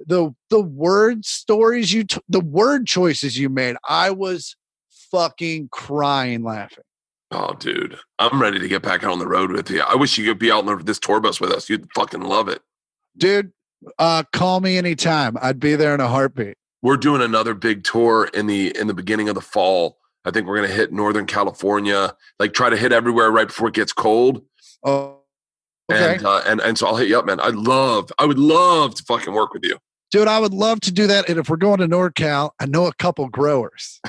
the word stories the word choices you made, I was fucking crying laughing.
Oh, dude, I'm ready to get back out on the road with you. I wish you could be out on this tour bus with us. You'd fucking love it.
Dude, call me anytime. I'd be there in a heartbeat.
We're doing another big tour in the beginning of the fall. I think we're going to hit Northern California, like try to hit everywhere right before it gets cold.
Oh, okay.
And so I'll hit you up, man. I would love to fucking work with you.
Dude, I would love to do that. And if we're going to NorCal, I know a couple growers.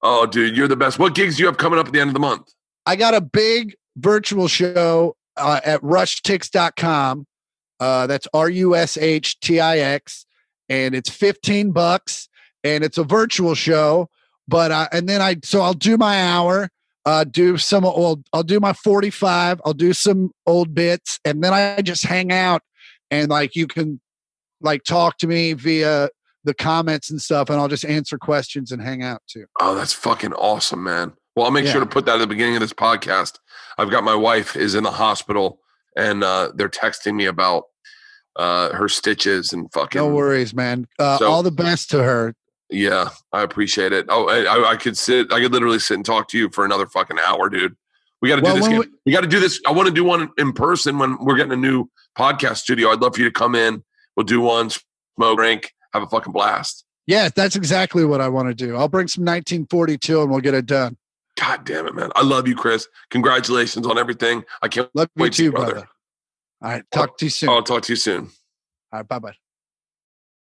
Oh, dude, you're the best. What gigs do you have coming up at the end of the month?
I got a big virtual show at rushtix.com. That's RUSHTIX. And it's $15 and it's a virtual show. But I'll do my hour, I'll do my 45, I'll do some old bits, and then I just hang out and like you can like talk to me via the comments and stuff, and I'll just answer questions and hang out too.
Oh, that's fucking awesome, man. Well, I'll make sure to put that at the beginning of this podcast. I've got my wife is in the hospital and they're texting me about her stitches and fucking.
No worries, man. All the best to her.
Yeah, I appreciate it. Oh, I could literally sit and talk to you for another fucking hour, dude. We got to do this. We got to do this. I want to do one in person when we're getting a new podcast studio. I'd love for you to come in. We'll do one, smoke, drink, have a fucking blast.
Yeah, that's exactly what I want to do. I'll bring some 1942 and we'll get it done.
God damn it, man. I love you, Chris. Congratulations on everything. I can't
wait
to
you, brother. All right. Talk to you soon.
I'll talk to you soon.
All right. Bye-bye.